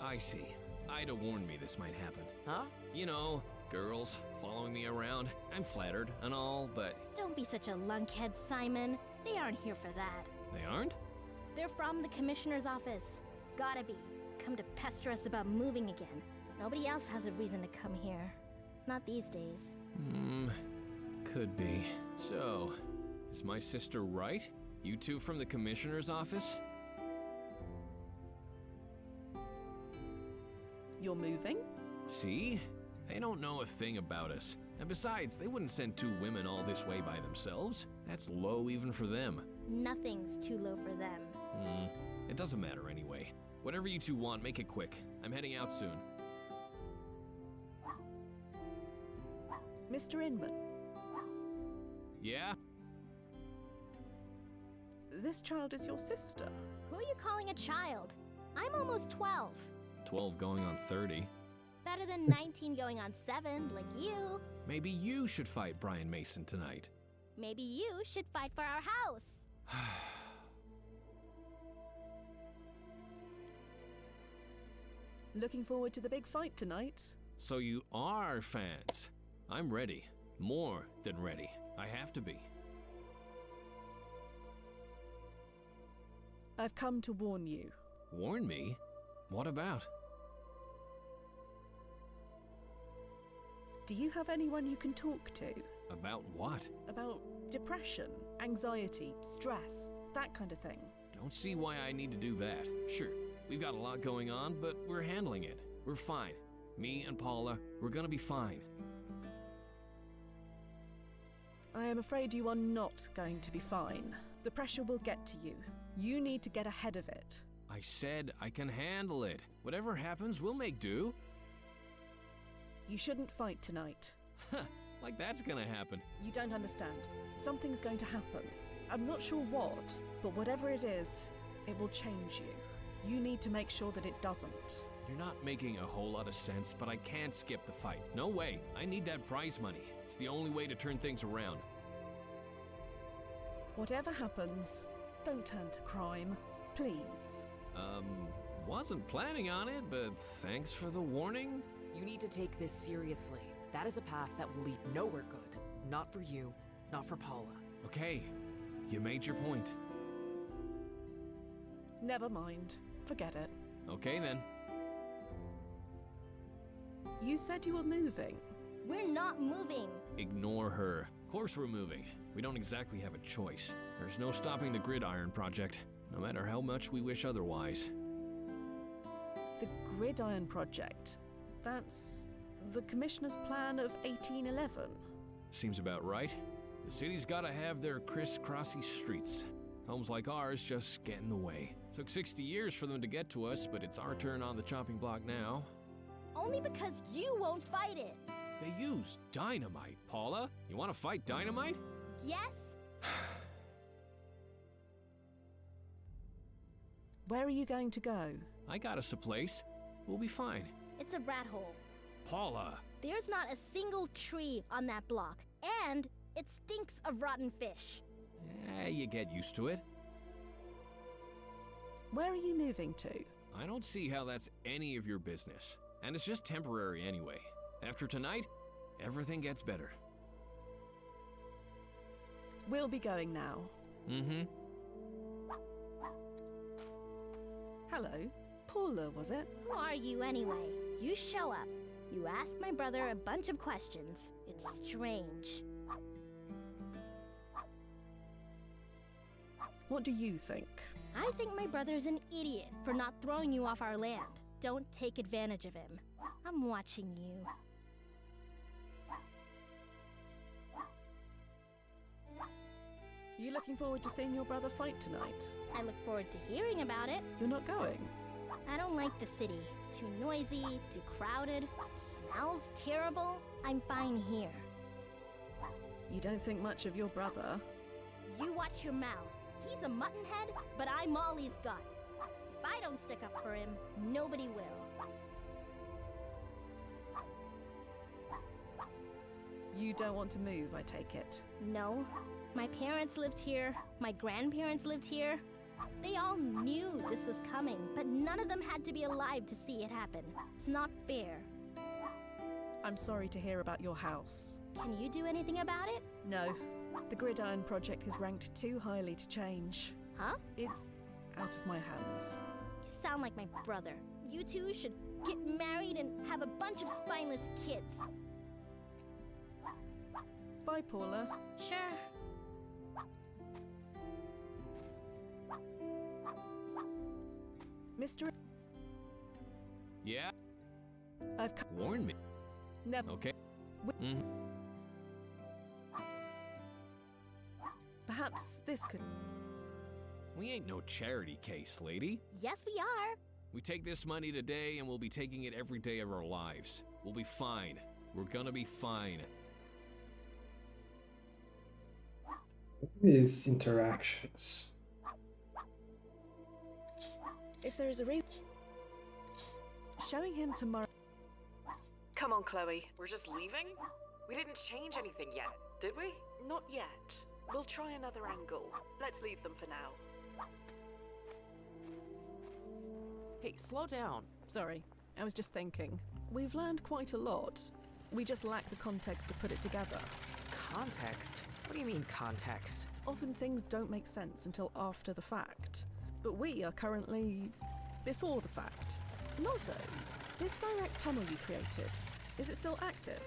I see. Ida warned me this might happen. Huh? You know, girls following me around. I'm flattered and all, but... Don't be such a lunkhead, Simon. They aren't here for that. They aren't? They're from the commissioner's office. Gotta be. Come to pester us about moving again. Nobody else has a reason to come here. Not these days. Could be. So, is my sister right? You two from the commissioner's office? You're moving? See? They don't know a thing about us. And besides, they wouldn't send two women all this way by themselves. That's low even for them. Nothing's too low for them. It doesn't matter anyway. Whatever you two want, make it quick. I'm heading out soon. Mr. Inman, Yeah? this child is your sister. Who are you calling a child? I'm almost 12. 12 going on 30. Better than 19 going on 7, like you. Maybe you should fight Brian Mason tonight. Maybe you should fight for our house. Looking forward to the big fight tonight. So you are fans. I'm ready. More than ready. I have to be. I've come to warn you. Warn me? What about? Do you have anyone you can talk to? About what? About depression, anxiety, stress, that kind of thing. Don't see why I need to do that. Sure, we've got a lot going on, but we're handling it. We're fine. Me and Paula, we're gonna be fine. I am afraid you are not going to be fine. The pressure will get to you. You need to get ahead of it. I said I can handle it. Whatever happens, we'll make do. You shouldn't fight tonight. Like that's gonna happen. You don't understand. Something's going to happen. I'm not sure what, but whatever it is, it will change you. You need to make sure that it doesn't. You're not making a whole lot of sense, but I can't skip the fight. No way. I need that prize money. It's the only way to turn things around. Whatever happens, don't turn to crime. Please. Wasn't planning on it, but thanks for the warning. You need to take this seriously. That is a path that will lead nowhere good. Not for you, not for Paula. Okay, you made your point. Never mind. Forget it. Okay then. You said you were moving. We're not moving. Ignore her. Of course we're moving. We don't exactly have a choice. There's no stopping the Gridiron Project, no matter how much we wish otherwise. The Gridiron Project. That's the Commissioner's plan of 1811. Seems about right. The city's gotta have their crisscrossy streets. Homes like ours just get in the way. Took 60 years for them to get to us, but it's our turn on the chopping block now. Only because you won't fight it. They use dynamite, Paula. You wanna fight dynamite? Yes? Where are you going to go? I got us a place. We'll be fine. It's a rat hole. Paula! There's not a single tree on that block, and it stinks of rotten fish. You get used to it. Where are you moving to? I don't see how that's any of your business. And it's just temporary anyway. After tonight, everything gets better. We'll be going now. Mm-hmm. Hello. Paula, was it? Who are you anyway? You show up. You ask my brother a bunch of questions. It's strange. What do you think? I think my brother's an idiot for not throwing you off our land. Don't take advantage of him. I'm watching you. You looking forward to seeing your brother fight tonight? I look forward to hearing about it. You're not going? I don't like the city. Too noisy, too crowded, smells terrible. I'm fine here. You don't think much of your brother? You watch your mouth. He's a muttonhead, but I'm all he's got. If I don't stick up for him, nobody will. You don't want to move, I take it. No. My parents lived here. My grandparents lived here. They all knew this was coming, but none of them had to be alive to see it happen. It's not fair. I'm sorry to hear about your house. Can you do anything about it? No. The Gridiron Project is ranked too highly to change. Huh? It's out of my hands. You sound like my brother. You two should get married and have a bunch of spineless kids. Bye, Paula. Sure. Mr. Yeah? I've Warn me. never. Okay. Perhaps this could. We ain't no charity case, lady. Yes, we are. We take this money today and we'll be taking it every day of our lives. We'll be fine. We're gonna be fine. These interactions. If there is a reason. Showing him tomorrow. Come on, Chloe. We're just leaving? We didn't change anything yet, did we? Not yet. We'll try another angle. Let's leave them for now. Hey, slow down. Sorry, I was just thinking. We've learned quite a lot. We just lack the context to put it together. Context? What do you mean, context? Often things don't make sense until after the fact. But we are currently before the fact. And also, this direct tunnel you created, is it still active?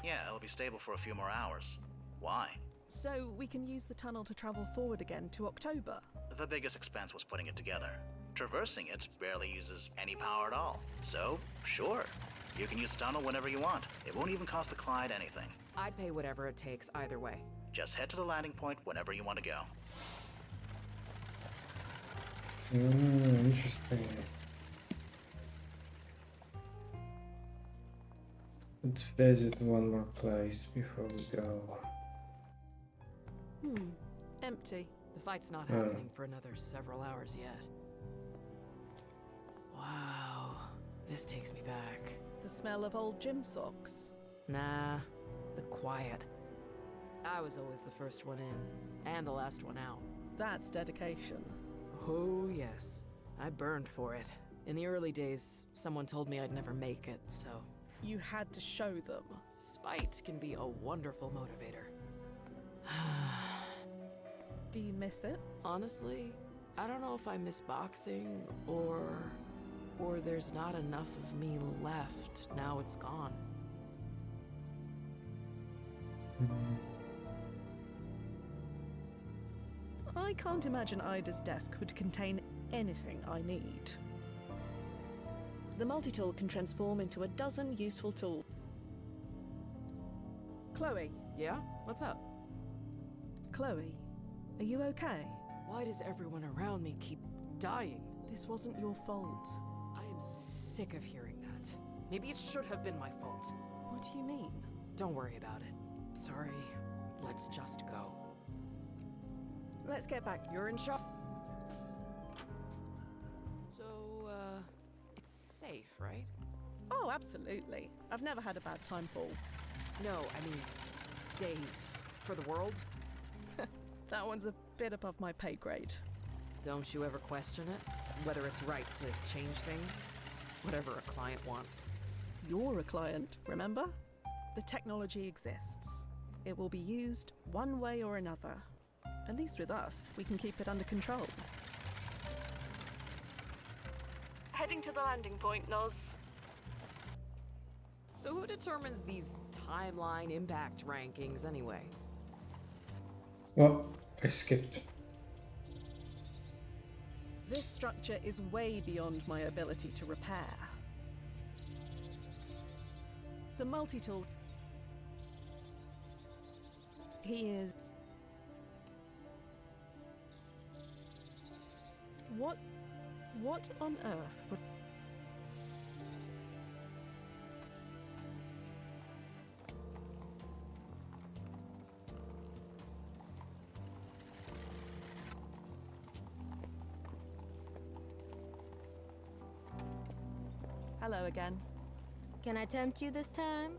Yeah, it'll be stable for a few more hours. Why? So we can use the tunnel to travel forward again to October. The biggest expense was putting it together. Traversing it barely uses any power at all. So, sure, you can use the tunnel whenever you want. It won't even cost the client anything. I'd pay whatever it takes either way. Just head to the landing point whenever you want to go. Interesting. Let's visit one more place before we go. Empty. The fight's not happening for another several hours yet. Wow, this takes me back. The smell of old gym socks. Nah, the quiet. I was always the first one in, and the last one out. That's dedication. Oh, yes. I burned for it. In the early days, someone told me I'd never make it, so... You had to show them. Spite can be a wonderful motivator. Do you miss it? Honestly, I don't know if I miss boxing, or there's not enough of me left now it's gone. I can't imagine Ida's desk would contain anything I need. The multi-tool can transform into a dozen useful tools. Chloe. Yeah? What's up? Chloe, are you okay? Why does everyone around me keep dying? This wasn't your fault. I am sick of hearing that. Maybe it should have been my fault. What do you mean? Don't worry about it. Sorry. Let's just go. Let's get back. You're in charge. So, it's safe, right? Oh, absolutely. I've never had a bad time fall. No, I mean, safe for the world? That one's a bit above my pay grade. Don't you ever question it? Whether it's right to change things? Whatever a client wants. You're a client, remember? The technology exists. It will be used one way or another. At least with us, we can keep it under control. Heading to the landing point, Noz. So who determines these timeline impact rankings anyway? Well, I skipped. This structure is way beyond my ability to repair. The multi-tool... He is... What on earth would... Hello again. Can I tempt you this time?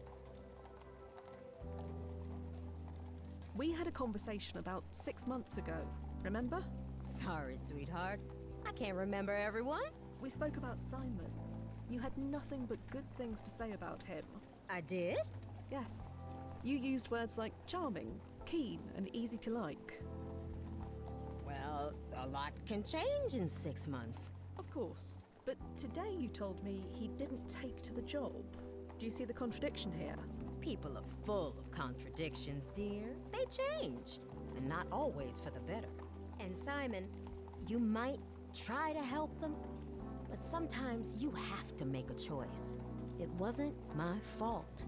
We had a conversation about 6 months ago, remember? Sorry, sweetheart. I can't remember everyone. We spoke about Simon. You had nothing but good things to say about him. I did? Yes. You used words like charming, keen, and easy to like. Well, a lot can change in 6 months. Of course. But today you told me he didn't take to the job. Do you see the contradiction here? People are full of contradictions, dear. They change, and not always for the better. And Simon, you might try to help them, but sometimes you have to make a choice. It wasn't my fault.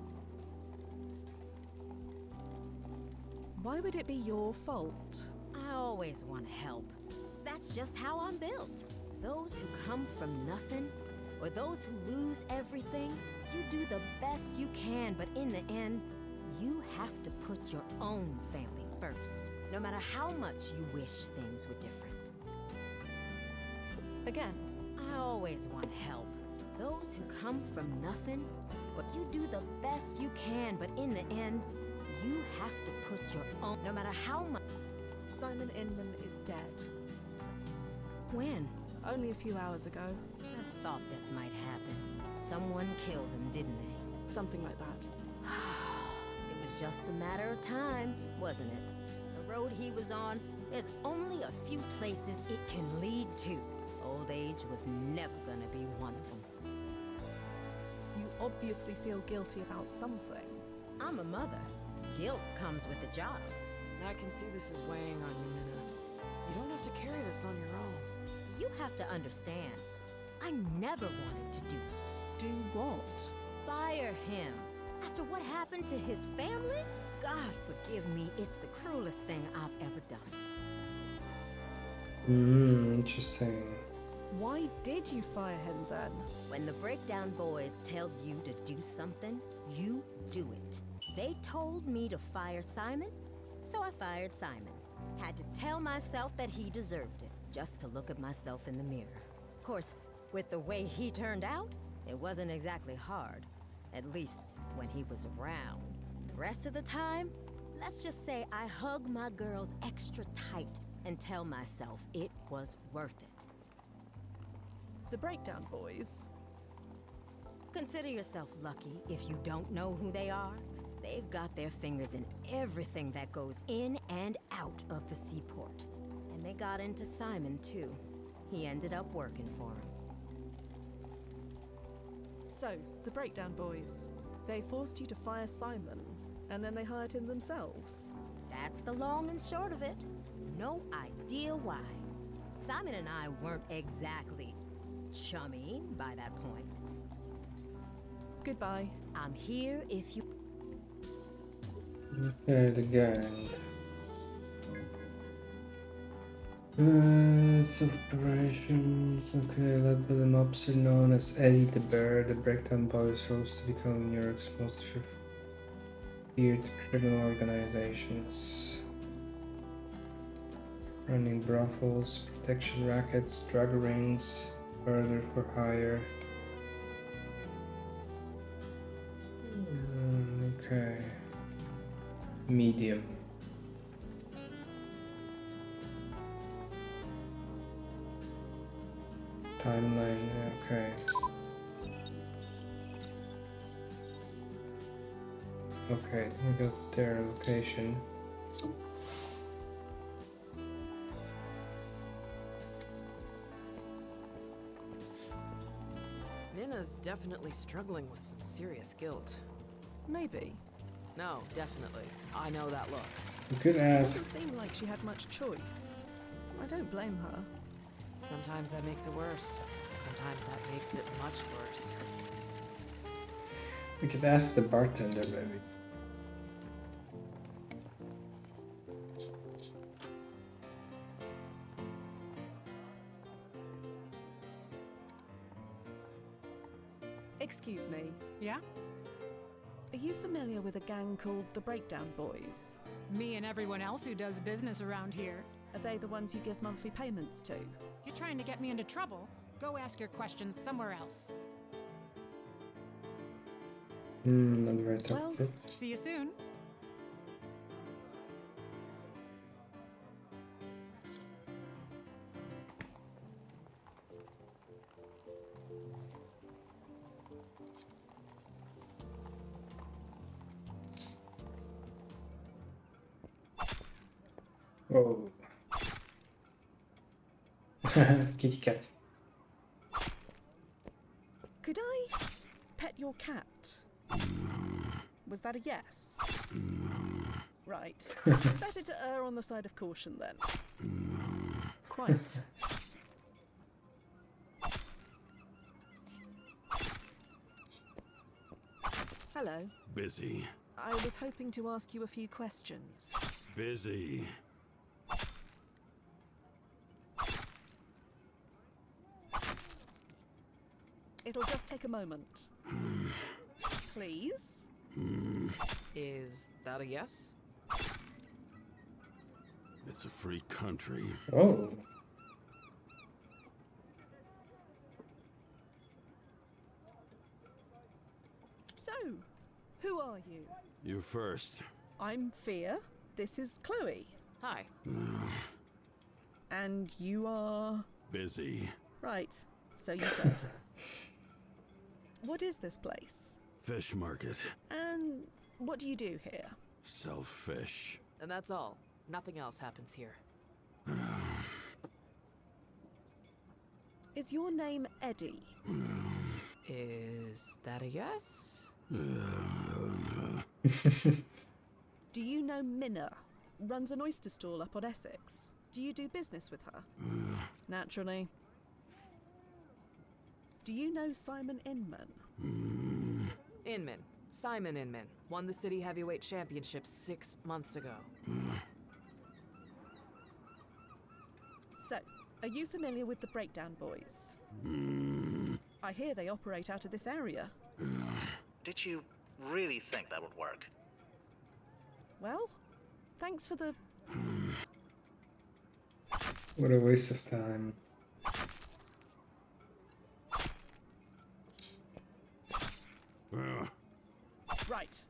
Why would it be your fault? I always want to help. That's just how I'm built. Those who come from nothing, or those who lose everything, you do the best you can, but in the end, you have to put your own family first, no matter how much you wish things were different. Again. I always want to help. Those who come from nothing, but you do the best you can, but in the end, you have to put your own, no matter how much. Simon Inman is dead. When? Only a few hours ago. I thought this might happen. Someone killed him, didn't they? Something like that. It was just a matter of time, wasn't it? The road he was on, there's only a few places it can lead to. Old age was never gonna be one of them. You obviously feel guilty about something. I'm a mother. Guilt comes with the job. I can see this is weighing on you, Minna. You don't have to carry this on your own. You have to understand, I never wanted to do it. Do what? Fire him. After what happened to his family? God forgive me, it's the cruelest thing I've ever done. Interesting. Why did you fire him then? When the Breakdown Boys tell you to do something, you do it. They told me to fire Simon, so I fired Simon. Had to tell myself that he deserved it, just to look at myself in the mirror. Of course, with the way he turned out, it wasn't exactly hard. At least when he was around. The rest of the time, let's just say I hug my girls extra tight and tell myself it was worth it. The Breakdown Boys? Consider yourself lucky if you don't know who they are. They've got their fingers in everything that goes in and out of the seaport. And they got into Simon, too. He ended up working for him. So, the Breakdown Boys. They forced you to fire Simon, and then they hired him themselves. That's the long and short of it. No idea why. Simon and I weren't exactly chummy by that point. Goodbye. I'm here if you... Okay, the gang. Operations. Okay, led by the mobster known as Eddie the Bear, the Breakdown Boys rose to become New York's most feared criminal organizations. Running brothels, protection rackets, drug rings, murder for hire. Okay. Medium. Timeline, okay. Okay, we got their location. Minna's definitely struggling with some serious guilt. Maybe. No, definitely. I know that look. You could It ask. doesn't seem like she had much choice. I don't blame her. Sometimes that makes it worse. Sometimes that makes it much worse. We could ask the bartender, maybe. Excuse me. Yeah? Are you familiar with a gang called the Breakdown Boys? Me and everyone else who does business around here. Are they the ones you give monthly payments to? You're trying to get me into trouble? Go ask your questions somewhere else. Not very tough. Well, See you soon. Oh. Kitty cat. Could I pet your cat? Was that a yes? Right. Better to err on the side of caution then. Quite. Hello. Busy. I was hoping to ask you a few questions. Busy. It'll just take a moment. Please? Is that a yes? It's a free country. Oh. So, who are you? You first. I'm Fia. This is Chloe. Hi. And you are... Busy. Right, so you said. What is this place? Fish market. And what do you do here? Sell fish. And that's all. Nothing else happens here. Is your name Eddie? Is that a yes? Do you know Minna? Runs an oyster stall up on Essex. Do you do business with her? Naturally. Do you know Simon Inman? Inman. Simon Inman. Won the City Heavyweight Championship 6 months ago. So, are you familiar with the Breakdown Boys? I hear they operate out of this area. Did you really think that would work? Well, thanks for the... What a waste of time. Right.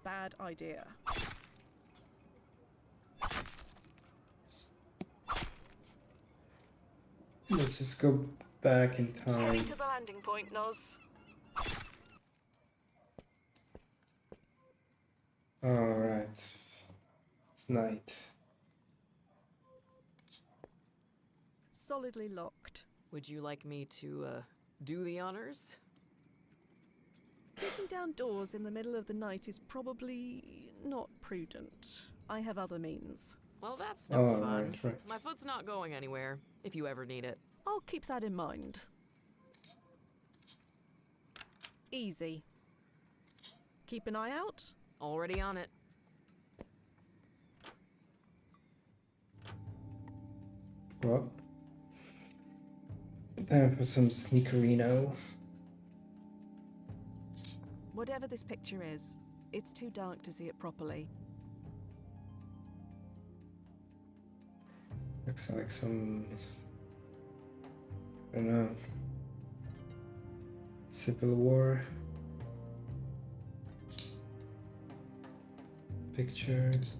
Bad idea. Let's just go back in time. Heading to the landing point, Noz. Alright. It's night. Solidly locked. Would you like me to, do the honors? Kicking down doors in the middle of the night is probably not prudent. I have other means. Well, that's no fun. Right. My foot's not going anywhere, if you ever need it. I'll keep that in mind. Easy. Keep an eye out. Already on it. Well, time for some sneakerino. Whatever this picture is, it's too dark to see it properly. Looks like some, I don't know, Civil War pictures.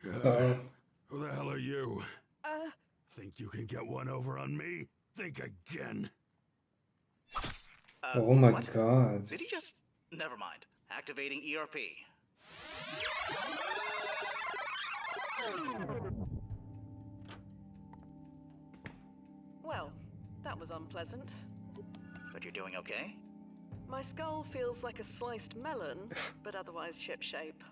Uh-oh. Who the hell are you? Think you can get one over on me? Think again. Oh my what? god. Did he just... Never mind. Activating ERP. Well, that was unpleasant. But you're doing okay? My skull feels like a sliced melon, but otherwise shipshape.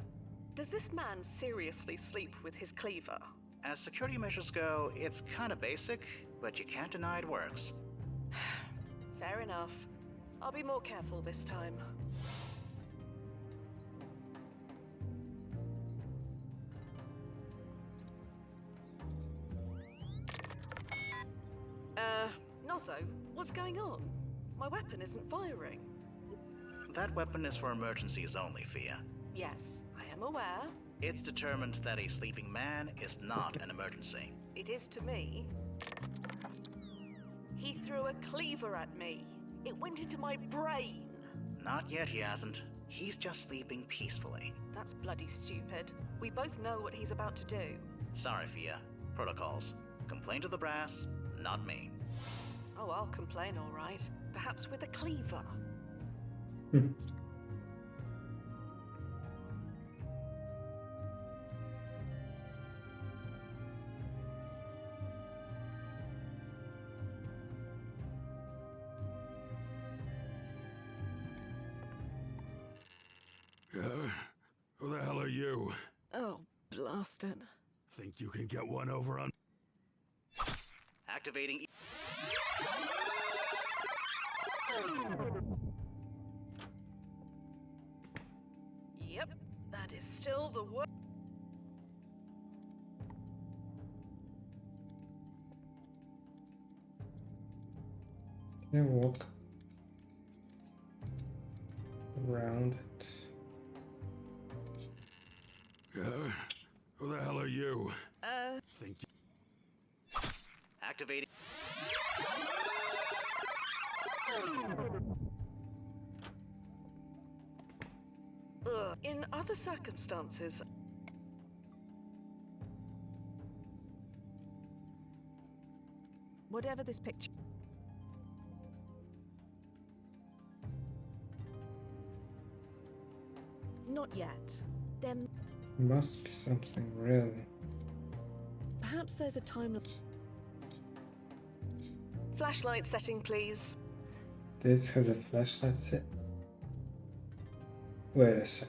Does this man seriously sleep with his cleaver? As security measures go, it's kinda basic, but you can't deny it works. Fair enough. I'll be more careful this time. Nozzo, what's going on? My weapon isn't firing. That weapon is for emergencies only, Fia. Yes, I am aware. It's determined that a sleeping man is not an emergency. It is to me. He threw a cleaver at me. It went into my brain. Not yet, he hasn't. He's just sleeping peacefully. That's bloody stupid. We both know what he's about to do. Sorry, Fia. Protocols. Complain to the brass, not me. Oh, I'll complain, all right. Perhaps with a cleaver. Who the hell are you? Oh, blast it. Think you can get one over on... Activating... Yep, that is still the worst. Can I walk around it? Who the hell are you? Think you... Activating... In other circumstances, Whatever this picture. Not yet. Then Must be something really. perhaps there's a time. flashlight setting, please. This has a flashlight set. Wait a sec.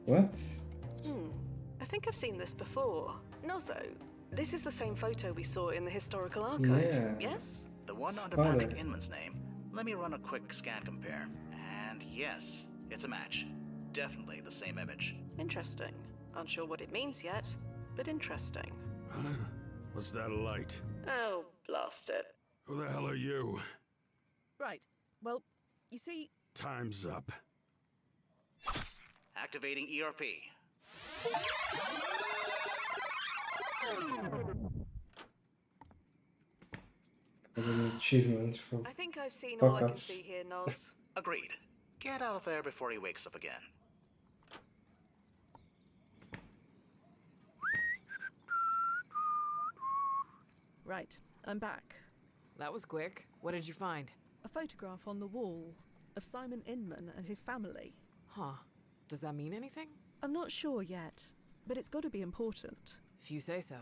What? I think I've seen this before. Nozzo, this is the same photo we saw in the historical archive, Yeah. yes? The one under Spotted. Patrick Inman's name. Let me run a quick scan compare. And yes, it's a match. Definitely the same image. Interesting. Unsure what it means yet, but interesting. Huh? What's that light? Oh, blast it. Who the hell are you? Right. Well, you see, Time's up. Activating ERP. As an achievement for I think I've seen all I can fuck-ups. see here, Noz. Agreed. Get out of there before he wakes up again. right, I'm back. That was quick. What did you find? A photograph on the wall of Simon Inman and his family. Huh. Does that mean anything? I'm not sure yet, but it's got to be important. If you say so.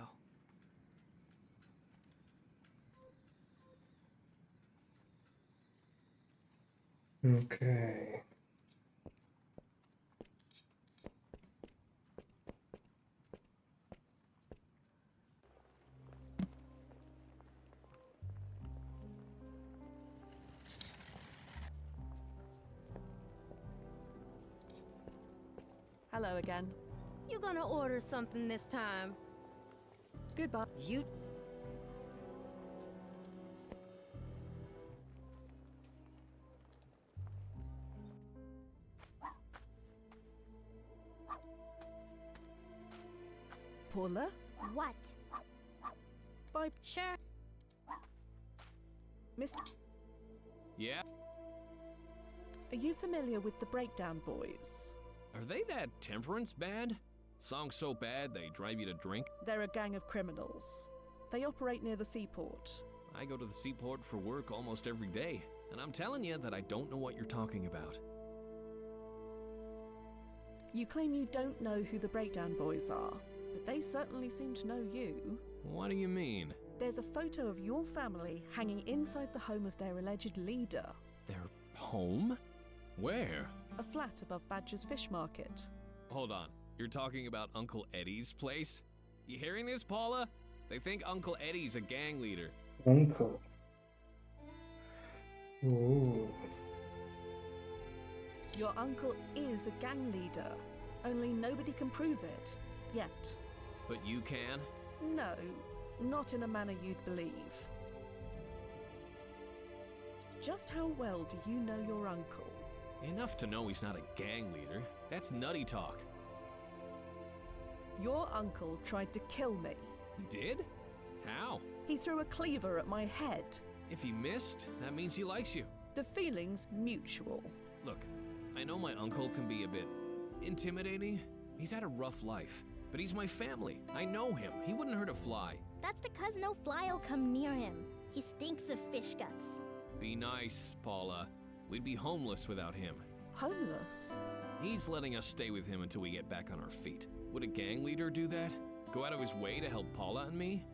Okay. Hello again. You gonna order something this time? Goodbye. You... Paula? What? Bye, Sure. Mr. Yeah? Are you familiar with the Breakdown Boys? Are they that temperance band? Song so bad they drive you to drink? They're a gang of criminals. They operate near the seaport. I go to the seaport for work almost every day, and I'm telling you that I don't know what you're talking about. You claim you don't know who the Breakdown Boys are, but they certainly seem to know you. What do you mean? There's a photo of your family hanging inside the home of their alleged leader. Their home? Where? A flat above Badger's Fish Market. Hold on. You're talking about Uncle Eddie's place? You hearing this, Paula? They think Uncle Eddie's a gang leader. Uncle. Ooh. Your uncle is a gang leader, only nobody can prove it. Yet. But you can? No, not in a manner you'd believe. Just how well do you know your uncle? Enough to know he's not a gang leader. That's nutty talk. Your uncle tried to kill me. He did? How? He threw a cleaver at my head. If he missed, that means he likes you. The feeling's mutual. Look, I know my uncle can be a bit intimidating. He's had a rough life, but he's my family. I know him. He wouldn't hurt a fly. That's because no fly will come near him. He stinks of fish guts. Be nice, Paula. We'd be homeless without him. Homeless? He's letting us stay with him until we get back on our feet. Would a gang leader do that? Go out of his way to help Paula and me?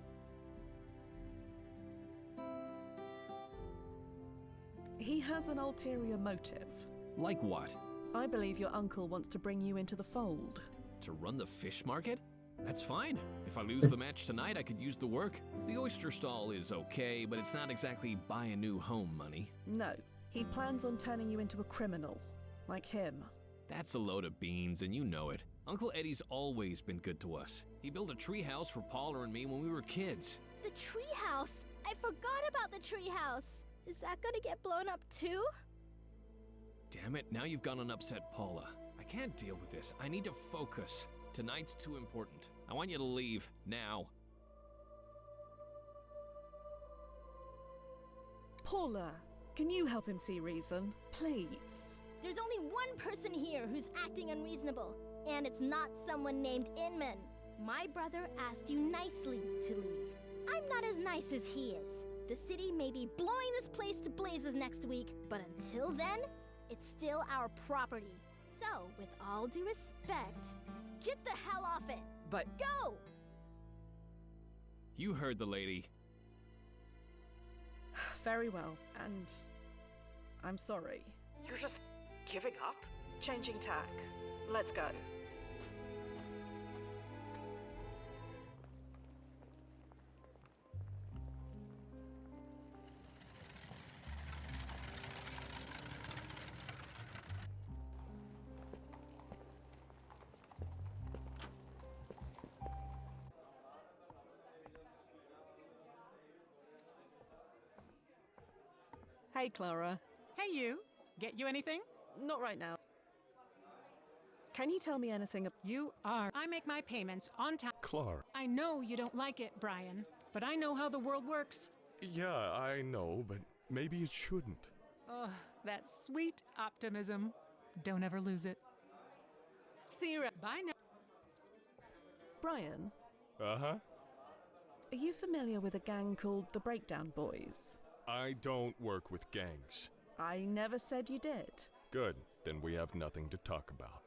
He has an ulterior motive. Like what? I believe your uncle wants to bring you into the fold. To run the fish market? That's fine. If I lose the match tonight, I could use the work. The oyster stall is okay, but it's not exactly buy a new home money. No, he plans on turning you into a criminal, like him. That's a load of beans, and you know it. Uncle Eddie's always been good to us. He built a treehouse for Paula and me when we were kids. The treehouse! I forgot about the treehouse! Is that gonna get blown up too? Damn it, now you've gone and upset Paula. I can't deal with this. I need to focus. Tonight's too important. I want you to leave, now. Paula, can you help him see reason? Please. There's only one person here who's acting unreasonable, and it's not someone named Inman. My brother asked you nicely to leave. I'm not as nice as he is. The city may be blowing this place to blazes next week, but until then, it's still our property. So, with all due respect, get the hell off it! But Go! You heard the lady. Very well, and I'm sorry. You're just giving up? Changing tack. Let's go. Hey, Clara. Hey, you. Get you anything? Not right now. Can you tell me anything? You are. I make my payments on time. Clark. I know you don't like it, Brian, but I know how the world works. Yeah, I know, but maybe it shouldn't. Oh, that sweet optimism. Don't ever lose it. See you around. Bye now. Brian, Uh-huh. are you familiar with a gang called the Breakdown Boys? I don't work with gangs. I never said you did. Good, then we have nothing to talk about.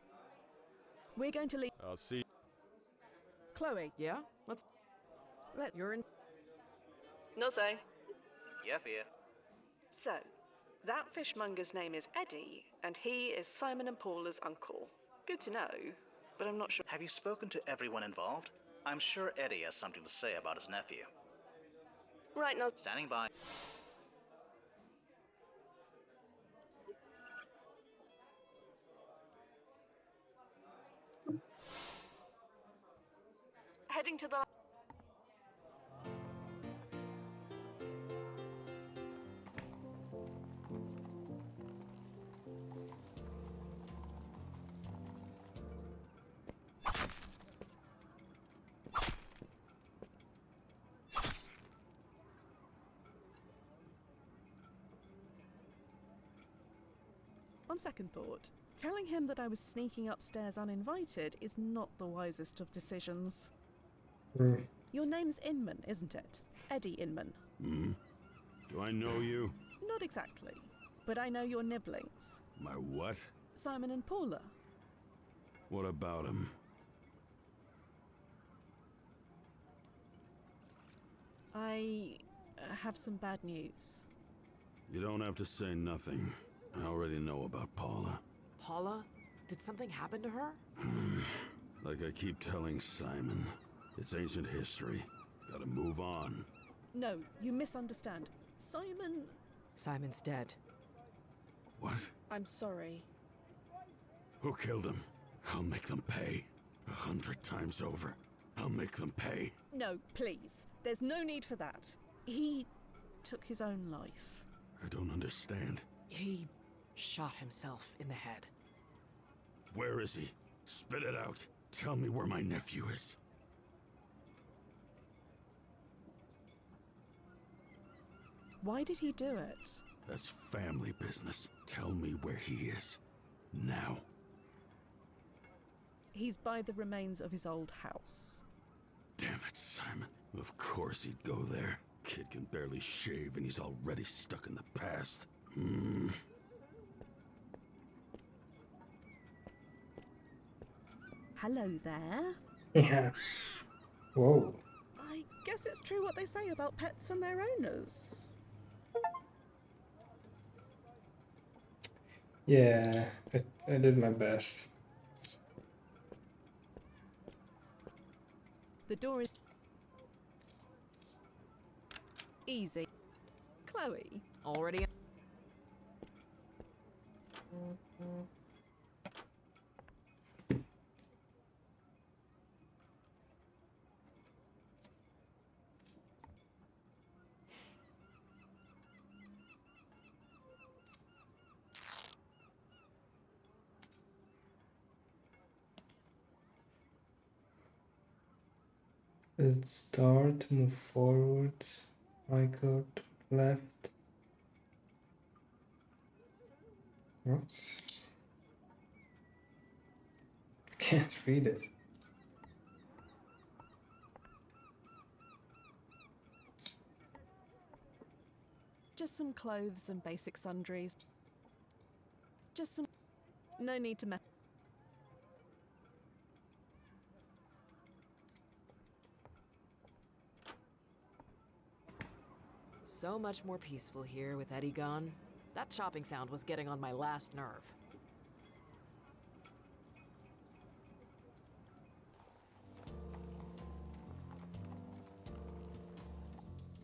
We're going to leave. I'll see. Chloe, yeah, you're in. No say. Yeah, Fia. So, that fishmonger's name is Eddie, and he is Simon and Paula's uncle. Good to know, but I'm not sure. Have you spoken to everyone involved? I'm sure Eddie has something to say about his nephew. Right now. Standing by. Heading to the. on second thought, telling him that I was sneaking upstairs uninvited is not the wisest of decisions. Your name's Inman, isn't it? Eddie Inman. Hmm? Do I know you? Not exactly, but I know your nibblings. My what? Simon and Paula. What about him? I have some bad news. You don't have to say nothing. I already know about Paula. Paula? Did something happen to her? Like I keep telling Simon, it's ancient history. Gotta move on. No, you misunderstand. Simon's dead. What? I'm sorry. Who killed him? I'll make them pay. 100 times over. I'll make them pay. No, please. There's no need for that. He took his own life. I don't understand. He shot himself in the head. Where is he? Spit it out. Tell me where my nephew is. Why did he do it? That's family business. Tell me where he is. Now. He's by the remains of his old house. Damn it, Simon. Of course he'd go there. Kid can barely shave and he's already stuck in the past. Hello there. Yeah. Whoa. I guess it's true what they say about pets and their owners. Yeah, I did my best. The door is easy. Chloe. Already? Let's start, move forward, Michael to left. What? Can't read it. Just some clothes and basic sundries. Just some... No need to mess. So much more peaceful here with Eddie gone. That chopping sound was getting on my last nerve.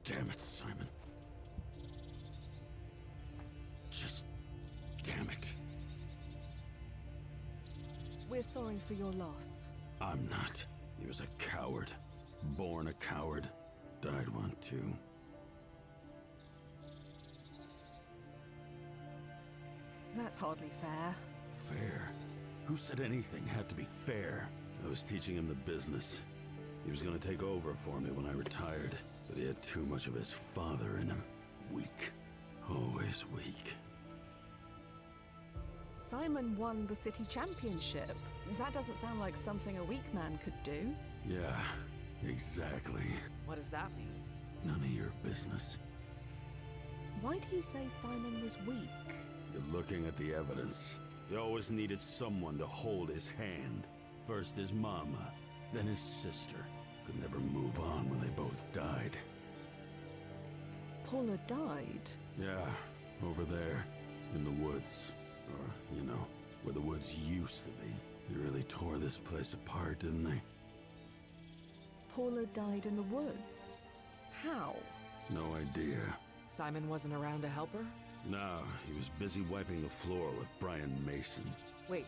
Damn it, Simon. Just... damn it. We're sorry for your loss. I'm not. He was a coward. Born a coward. Died one too. That's hardly fair. Fair? Who said anything had to be fair? I was teaching him the business. He was gonna take over for me when I retired, but he had too much of his father in him. Weak. Always weak. Simon won the city championship. That doesn't sound like something a weak man could do. Yeah, exactly. What does that mean? None of your business. Why do you say Simon was weak? You're looking at the evidence. He always needed someone to hold his hand. First his mama, then his sister. Could never move on when they both died. Paula died? Yeah, over there, in the woods. Or, you know, where the woods used to be. They really tore this place apart, didn't they? Paula died in the woods? How? No idea. Simon wasn't around to help her? No, he was busy wiping the floor with Brian Mason. Wait,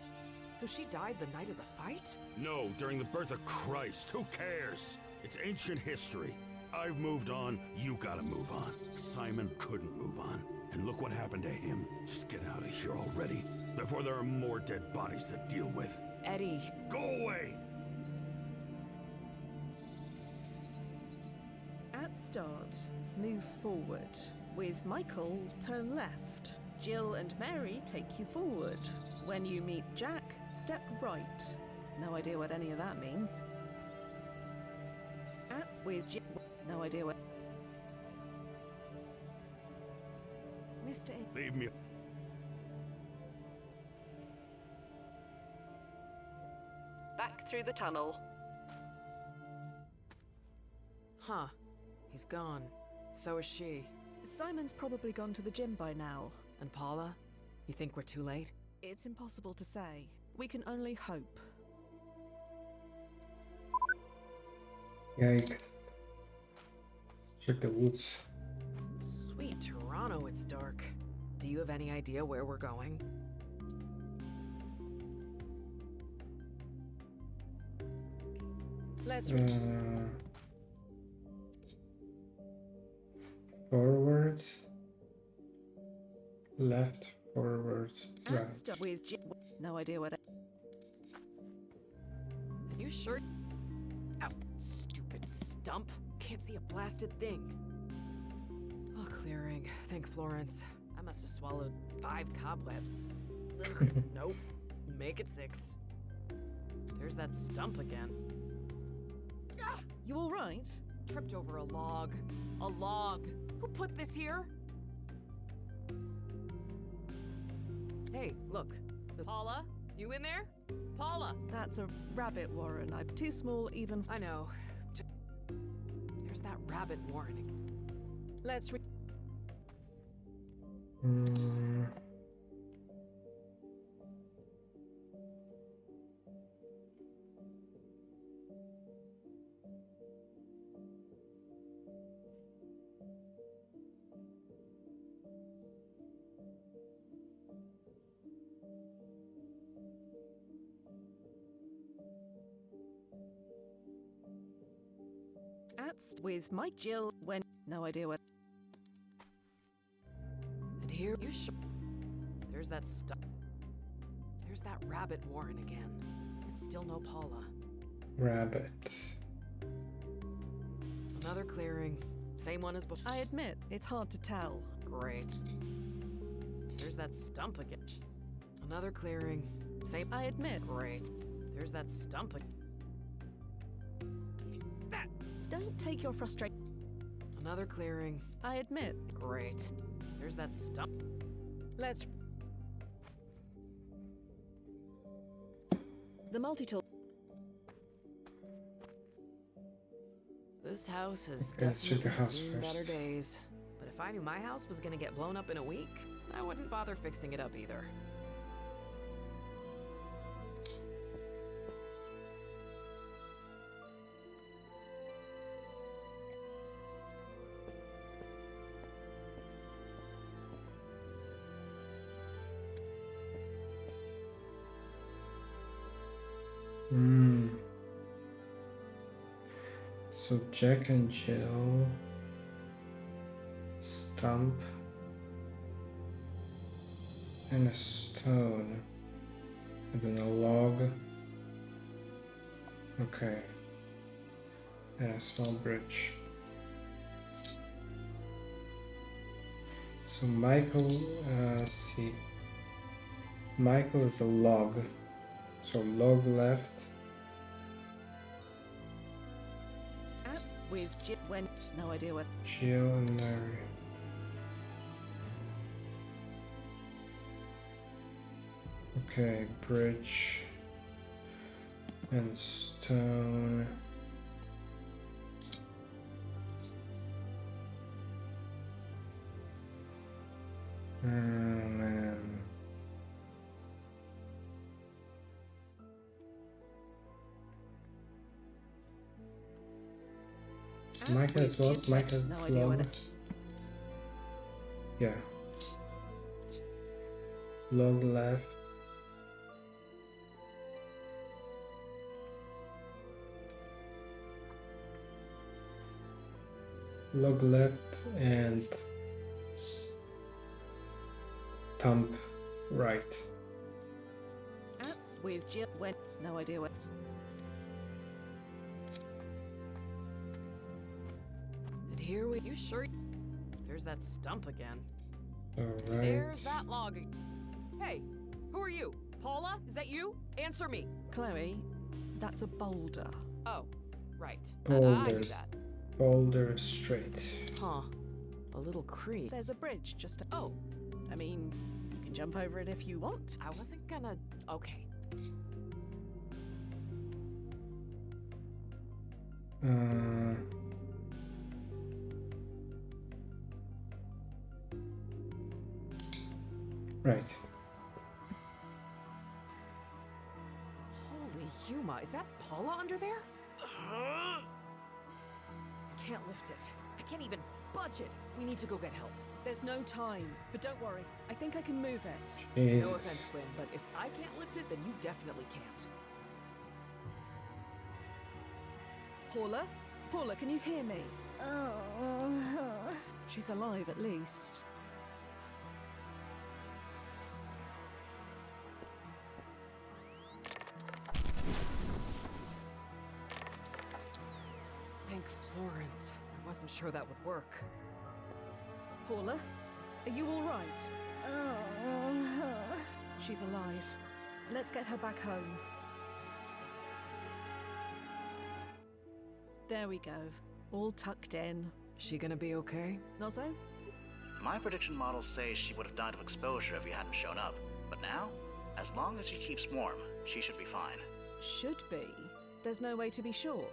so she died the night of the fight? No, during the birth of Christ. Who cares? It's ancient history. I've moved on, you gotta move on. Simon couldn't move on. And look what happened to him. Just get out of here already, before there are more dead bodies to deal with. Eddie. Go away! At start, move forward. With Michael, turn left. Jill and Mary take you forward. When you meet Jack, step right. No idea what any of that means. At with Jill, no idea what... Mr. Leave me. Back through the tunnel. Huh. He's gone. So is she. Simon's probably gone to the gym by now. And Paula? You think we're too late? It's impossible to say. We can only hope. Yikes. Check the woods. Sweet Toronto, it's dark. Do you have any idea where we're going? Let's... Forward. Left, forward, right. And start with no idea what. Are you sure? Ow, stupid stump. Can't see a blasted thing. Oh, clearing. Thank Florence. I must have swallowed 5 cobwebs. Ugh, nope. Make it 6. There's that stump again. You all right? Tripped over a log. A log. Who put this here? Hey, look. Paula, you in there? Paula! That's a rabbit warren. I'm too small even. I know. There's that rabbit warning. Let's with Mike Jill when no idea what. And here you there's that stuff. There's that rabbit warren again. And still no Paula. Rabbit. Another clearing. Same one as before. I admit, it's hard to tell. Great. There's that stump again. Another clearing. Same. I admit. Great. There's that stump again. Don't take your frustration. Another clearing. I admit. Great. There's that stump. Let's. The multi-tool. This house has Let's check the definitely house seen better first. days. But if I knew my house was gonna get blown up in a week, I wouldn't bother fixing it up either. So Jack and Jill, stump, and a stone, and then a log. Okay, and a small bridge. So Michael, let's see. Michael is a log. So log left. That's with Jill when no idea what. Jill and Mary. Okay, bridge and stone. Oh man. So Micah as well. Micah No is idea log. what it. Yeah. Log left. Log left and stump right. That's with Jill when no idea what. And here we. You sure? There's that stump again. Alright. There's that log. Hey, who are you? Paula? Is that you? Answer me. Chloe, that's a boulder. Oh, right. I Boulder. knew that. Boulder straight. Huh. A little creek. There's a bridge just. Oh, I mean, you can jump over it if you want. I wasn't gonna. Okay. Right. Holy Yuma, is that Paula under there? I can't lift it. I can't even budge it. We need to go get help. There's no time, but don't worry. I think I can move it. Jesus. No offense, Quinn, but if I can't lift it, then you definitely can't. Paula? Paula, can you hear me? Oh. She's alive, at least. Thank Florence. I wasn't sure that would work. Paula, are you all right? Oh. She's alive. Let's get her back home. There we go. All tucked in. She gonna be okay? Nozzo? My prediction models say she would have died of exposure if you hadn't shown up. But now, as long as she keeps warm, she should be fine. Should be. There's no way to be sure.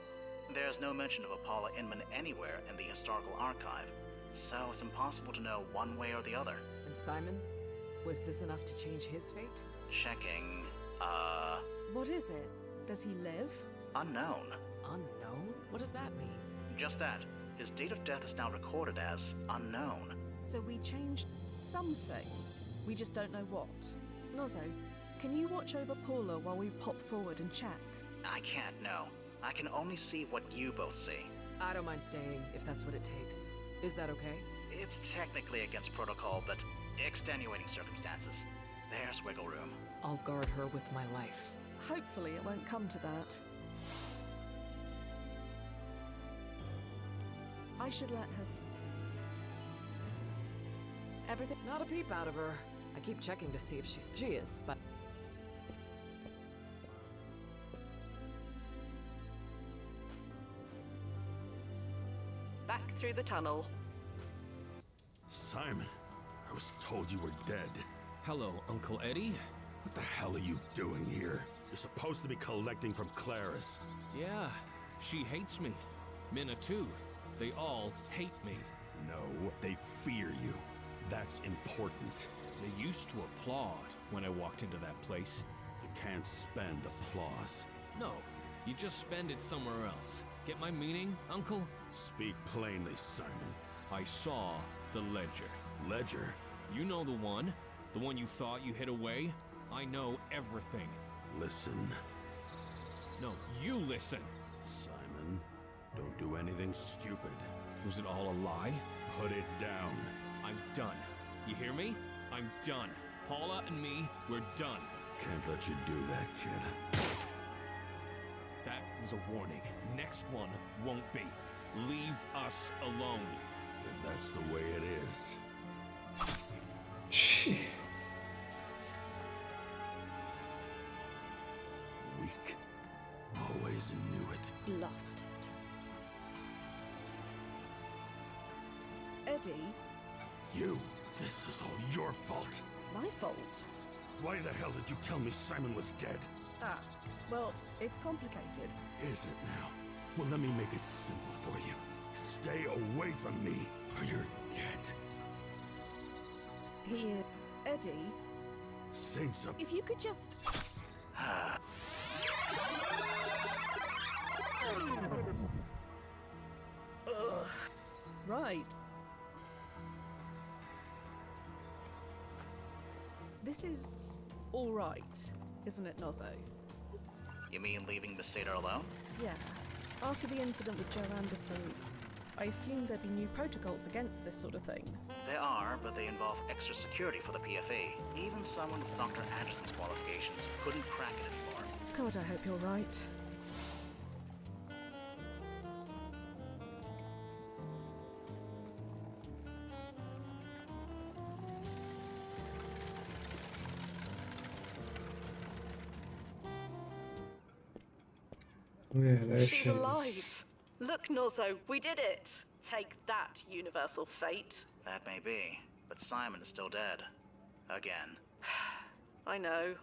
There's no mention of a Paula Inman anywhere in the historical archive, so it's impossible to know one way or the other. And Simon? Was this enough to change his fate? Checking, What is it? Does he live? unknown. Unknown? What does that mean? Just that. His date of death is now recorded as unknown. So we changed something. We just don't know what. Nozzo, can you watch over Paula while we pop forward and check? I can't know. I can only see what you both see. I don't mind staying, if that's what it takes. Is that okay? It's technically against protocol, but extenuating circumstances. There's wiggle room. I'll guard her with my life. Hopefully it won't come to that. I should let her everything. Not a peep out of her. I keep checking to see if she is, but... Back through the tunnel. Simon, I was told you were dead. Hello, Uncle Eddie. What the hell are you doing here? You're supposed to be collecting from Claris. Yeah, she hates me. Minna too. They all hate me. No, they fear you. That's important. They used to applaud when I walked into that place. You can't spend applause. No, you just spend it somewhere else. Get my meaning, Uncle? Speak plainly, Simon. I saw the ledger. Ledger? You know the one you thought you hid away? I know everything. Listen. No, you listen. Simon, don't do anything stupid. Was it all a lie? Put it down. I'm done. You hear me? I'm done. Paula and me, we're done. Can't let you do that, kid. That was a warning. Next one won't be. Leave us alone. If that's the way it is. Weak. Always knew it. Lost it. Eddie? You! This is all your fault! My fault? Why the hell did you tell me Simon was dead? Ah, well, it's complicated. Is it now? Well, let me make it simple for you. Stay away from me, or you're dead. He is... Eddie? Saints of... If you could just... Ugh. Right. This is all right, isn't it, Nozzo? You mean leaving Miss Sadar alone? Yeah. After the incident with Joe Anderson, I assumed there'd be new protocols against this sort of thing. There are, but they involve extra security for the PFA. Even someone with Dr. Anderson's qualifications couldn't crack it anymore. God, I hope you're right. Yeah, there She's she is. alive. Look, Nozzo, we did it. Take that, universal fate. That may be, but Simon is still dead. Again. I know.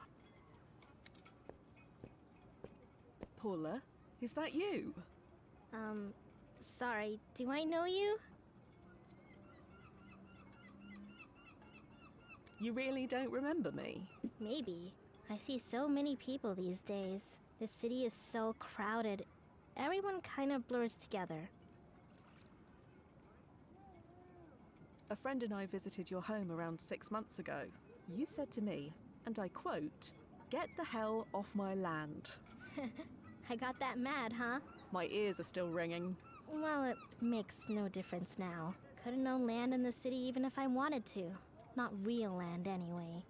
Paula, is that you? Sorry, do I know you? You really don't remember me? Maybe. I see so many people these days. The city is so crowded. Everyone kind of blurs together. A friend and I visited your home around 6 months ago. You said to me, and I quote, "Get the hell off my land." I got that mad, huh? My ears are still ringing. Well, it makes no difference now, Couldn't own land in the city even if I wanted to. Not real land, anyway.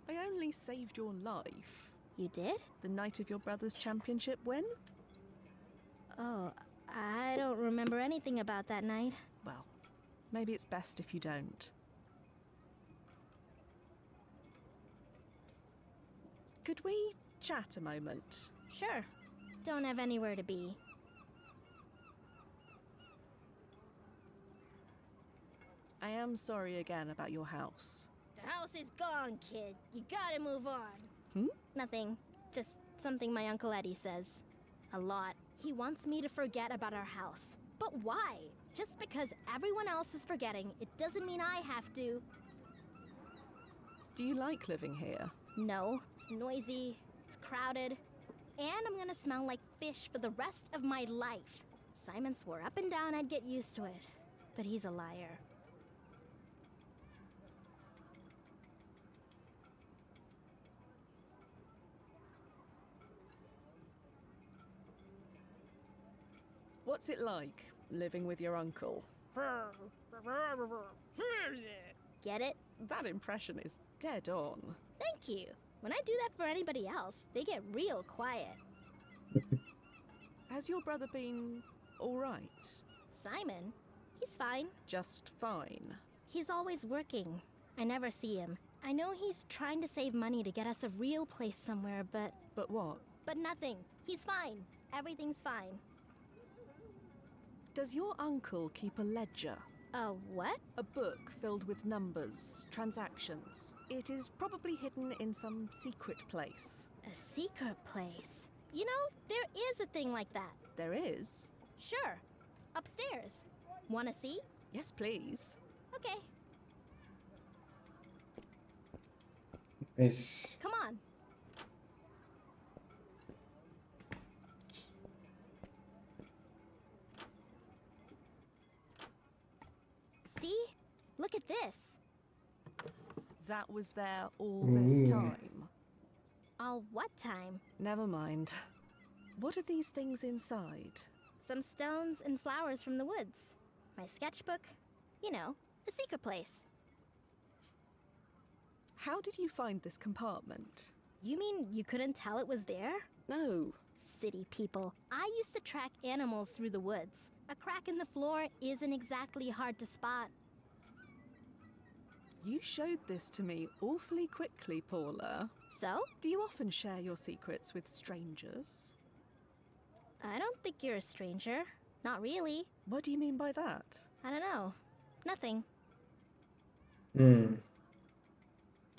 I only saved your life. You did? The night of your brother's championship win? Oh, I don't remember anything about that night. Well, maybe it's best if you don't. Could we chat a moment? Sure. Don't have anywhere to be. I am sorry again about your house. The house is gone, kid. You gotta move on. Nothing. Just something my Uncle Eddie says. A lot. He wants me to forget about our house. But why? Just because everyone else is forgetting, it doesn't mean I have to. Do you like living here? No. It's noisy. It's crowded. And I'm gonna smell like fish for the rest of my life. Simon swore up and down I'd get used to it. But he's a liar. What's it like, living with your uncle? Get it? That impression is dead on. Thank you. When I do that for anybody else, they get real quiet. Has your brother been alright? Simon? He's fine. Just fine. He's always working. I never see him. I know he's trying to save money to get us a real place somewhere, but... But what? But nothing. He's fine. Everything's fine. Does your uncle keep a ledger? A what? A book filled with numbers, transactions. It is probably hidden in some secret place. A secret place? You know, there is a thing like that. There is? Sure. Upstairs. Wanna see? Yes, please. Okay. Nice. Come on. See? Look at this. That was there all this time. All what time? Never mind. What are these things inside? Some stones and flowers from the woods. My sketchbook. You know, a secret place. How did you find this compartment? You mean you couldn't tell it was there? No. City people. I used to track animals through the woods. A crack in the floor isn't exactly hard to spot. You showed this to me awfully quickly, Paula. So? Do you often share your secrets with strangers? I don't think you're a stranger. Not really. What do you mean by that? I don't know. Nothing.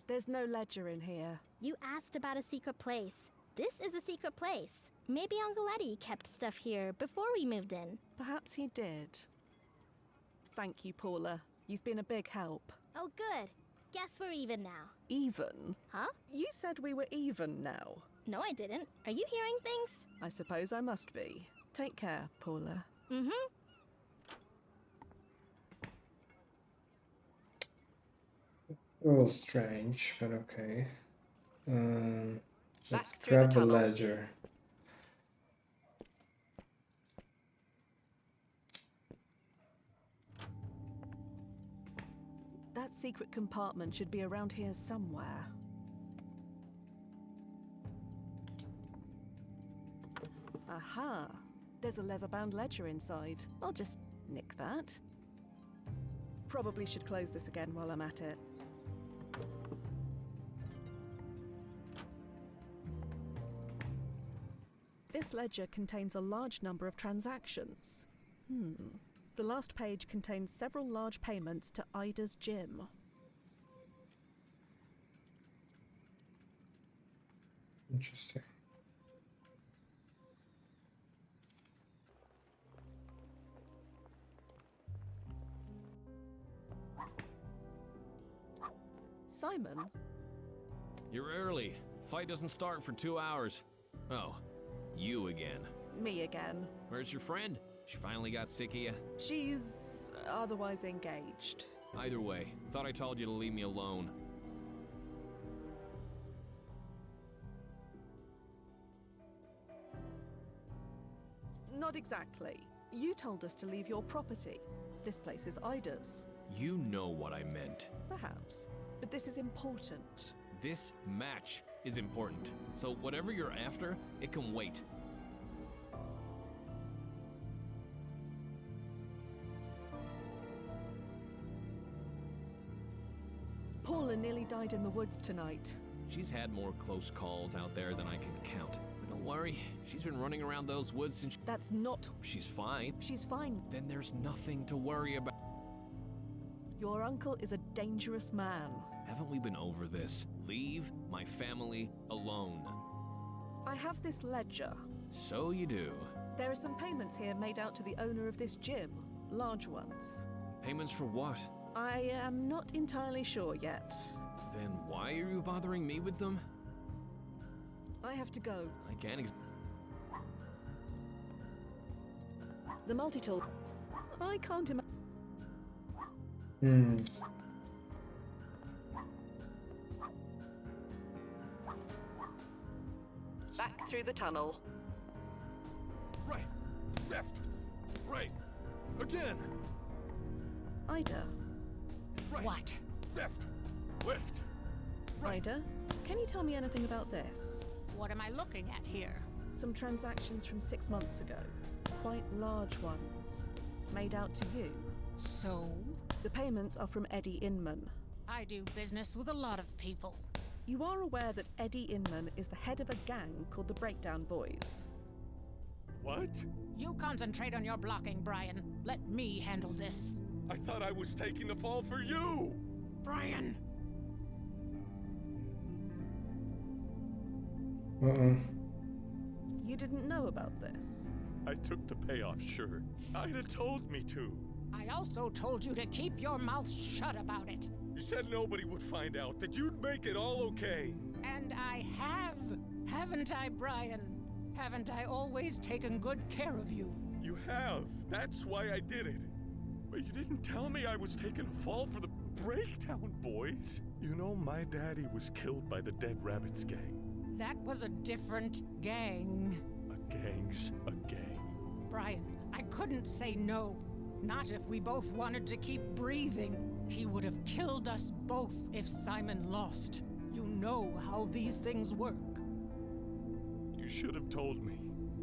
There's no ledger in here. You asked about a secret place. This is a secret place. Maybe Uncle Eddie kept stuff here before we moved in. Perhaps he did. Thank you, Paula. You've been a big help. Oh, good. Guess we're even now. Even? Huh? You said we were even now. No, I didn't. Are you hearing things? I suppose I must be. Take care, Paula. Mm-hmm. A little strange, but okay. Let's through the grab the tunnel. ledger. That secret compartment should be around here somewhere. Aha! There's a leather-bound ledger inside. I'll just nick that. Probably should close this again while I'm at it. This ledger contains a large number of transactions. The last page contains several large payments to Ida's gym. Interesting. Simon? You're early. Fight doesn't start for 2 hours. Oh, you again. Me again. Where's your friend? She finally got sick of you? She's otherwise engaged. Either way, thought I told you to leave me alone. Not exactly. You told us to leave your property. This place is Ida's. You know what I meant. Perhaps. But this is important. This match is important. So whatever you're after, it can wait. Paula nearly died in the woods tonight. She's had more close calls out there than I can count. But don't worry, she's been running around those woods since... That's not... She's fine. She's fine. Then there's nothing to worry about. Your uncle is a dangerous man. Haven't we been over this? Leave my family alone. I have this ledger. So you do. There are some payments here made out to the owner of this gym. Large ones. Payments for what? I am not entirely sure yet. Then why are you bothering me with them? I have to go. I can't The multi-tool. I can't imagine. Back through the tunnel. Right, left, right, again. Ida. Right, What? left, left. Ida, can you tell me anything about this? What am I looking at here? Some transactions from 6 months ago. Quite large ones. Made out to you. So? The payments are from Eddie Inman. I do business with a lot of people. You are aware that Eddie Inman is the head of a gang called the Breakdown Boys. What? You concentrate on your blocking, Brian. Let me handle this. I thought I was taking the fall for you! Brian! You didn't know about this? I took the payoff, sure. Ida told me to. I also told you to keep your mouth shut about it. You said nobody would find out, that you'd make it all okay. And I have, haven't I, Brian? Haven't I always taken good care of you? You have. That's why I did it. But you didn't tell me I was taking a fall for the Breakdown Boys. You know, my daddy was killed by the Dead Rabbits gang. That was a different gang. A gang's a gang. Brian, I couldn't say no. Not if we both wanted to keep breathing. He would have killed us both if Simon lost. You know how these things work. You should have told me.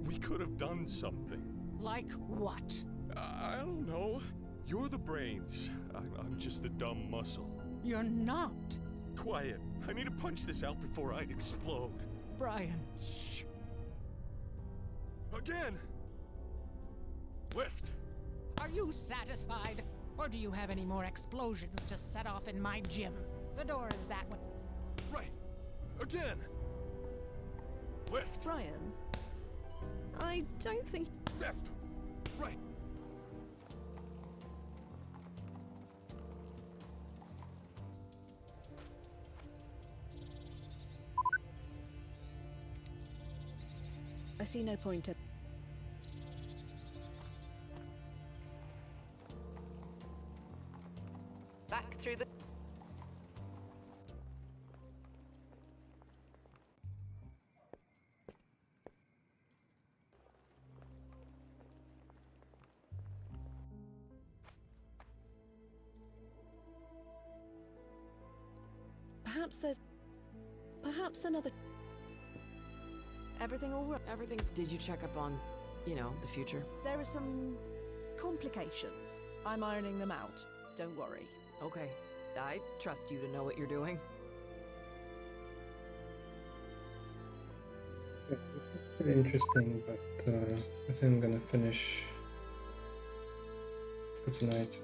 We could have done something. Like what? I don't know. You're the brains. I'm just the dumb muscle. You're not. Quiet. I need to punch this out before I explode. Brian. Shh. Again! Lift! Are you satisfied? Or do you have any more explosions to set off in my gym? The door is that way. Right. Again! Lift! Brian, I don't think... Left! Right! I see no point in... Back through the... Perhaps another... Everything all right? Everything's. Did you check up on, the future? There are some complications. I'm ironing them out. Don't worry. Okay. I trust you to know what you're doing. It's pretty interesting, but I think I'm gonna finish for tonight.